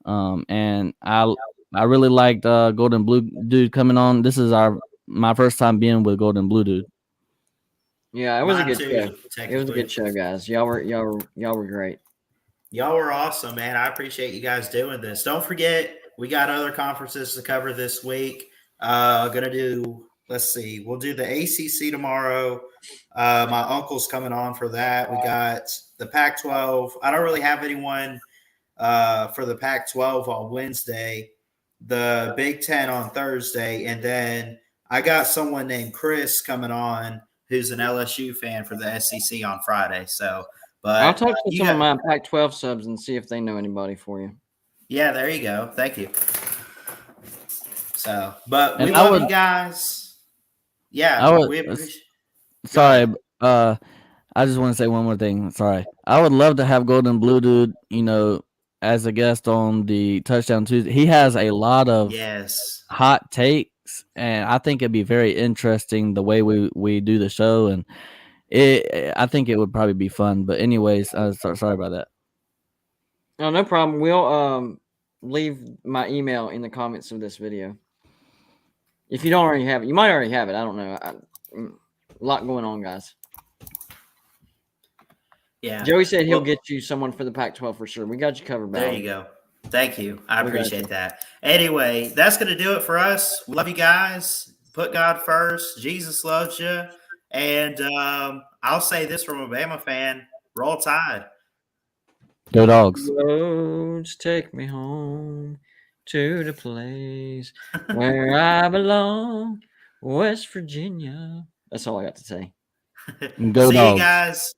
and I really liked Golden Blue Dude coming on. This is my first time being with Golden Blue Dude. Yeah, it was a good show. It was a good show, guys. Y'all were great. Y'all were awesome, man. I appreciate you guys doing this. Don't forget, we got other conferences to cover this week. Let's see. We'll do the ACC tomorrow. My uncle's coming on for that. We got the Pac-12. I don't really have anyone for the Pac-12 on Wednesday, the Big Ten on Thursday, and then I got someone named Chris coming on who's an LSU fan for the SEC on Friday. So, but I'll talk to some of my Pac-12 subs and see if they know anybody for you. Yeah, there you go. Thank you. So, but we love you guys. Yeah, sorry. I just want to say one more thing. Sorry. I would love to have Golden Blue Dude, as a guest on the Touchdown Tuesday. He has a lot of hot takes, and I think it'd be very interesting the way we do the show, and I think it would probably be fun. But anyways, sorry about that. Oh, no problem. We'll leave my email in the comments of this video. If you don't already have it, you might already have it. I don't know. A lot going on, guys. Yeah. Joey said he'll get you someone for the Pac-12 for sure. We got you covered, man. There you go. Thank you. I appreciate that. Anyway, that's going to do it for us. We love you guys. Put God first. Jesus loves you. And I'll say this from a Bama fan. Roll Tide. Go Dogs. Roads take me home to the place where I belong, West Virginia. That's all I got to say. Go See Dogs. you guys.